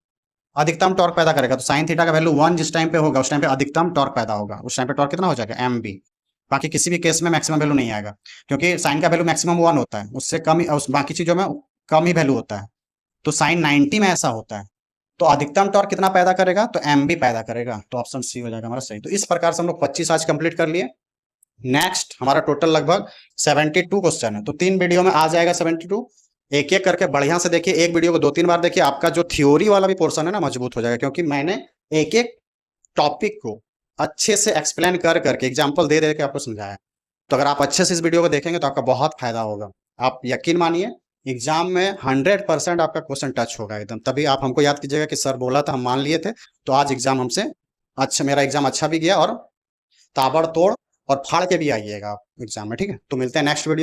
अधिकतम टॉर्क पैदा करेगा? तो साइन थीटा का वैल्यू 1 जिस टाइम पे होगा उस टाइम पे अधिकतम टॉर्क पैदा होगा। उस टाइम पे टॉर्क कितना हो जाएगा? M B. बाकी किसी भी केस में मैक्सिमम वैल्यू नहीं आएगा, क्योंकि साइन का वैल्यू मैक्सिमम 1 होता है, उससे कम ही, उस बाकी चीजों में कम ही वैल्यू होता है। तो साइन 90 में ऐसा होता है। तो अधिकतम टॉर्क कितना पैदा करेगा? तो एम बी पैदा करेगा। तो ऑप्शन सी हो जाएगा हमारा सही। तो इस प्रकार से हम लोग 25 आज कंप्लीट कर लिए। नेक्स्ट हमारा टोटल लगभग 72 क्वेश्चन है, तो 3 वीडियो में आ जाएगा 72। एक एक करके बढ़िया से देखिए, एक वीडियो को 2-3 बार देखिए, आपका जो थ्योरी वाला भी पोर्शन है ना मजबूत हो जाएगा, क्योंकि मैंने एक एक टॉपिक को अच्छे से एक्सप्लेन कर करके एग्जाम्पल दे दे के आपको समझाया। तो अगर आप अच्छे से इस वीडियो को देखेंगे तो आपका बहुत फायदा होगा। आप यकीन मानिए, एग्जाम में 100% आपका क्वेश्चन टच होगा एकदम। तभी आप हमको याद कीजिएगा कि सर बोला था, हम मान लिए थे। तो आज एग्जाम हमसे अच्छा, मेरा एग्जाम अच्छा भी गया और ताबड़तोड़ और फाड़ के भी आइएगा आप एग्जाम में, ठीक है? तो मिलते हैं नेक्स्ट वीडियो।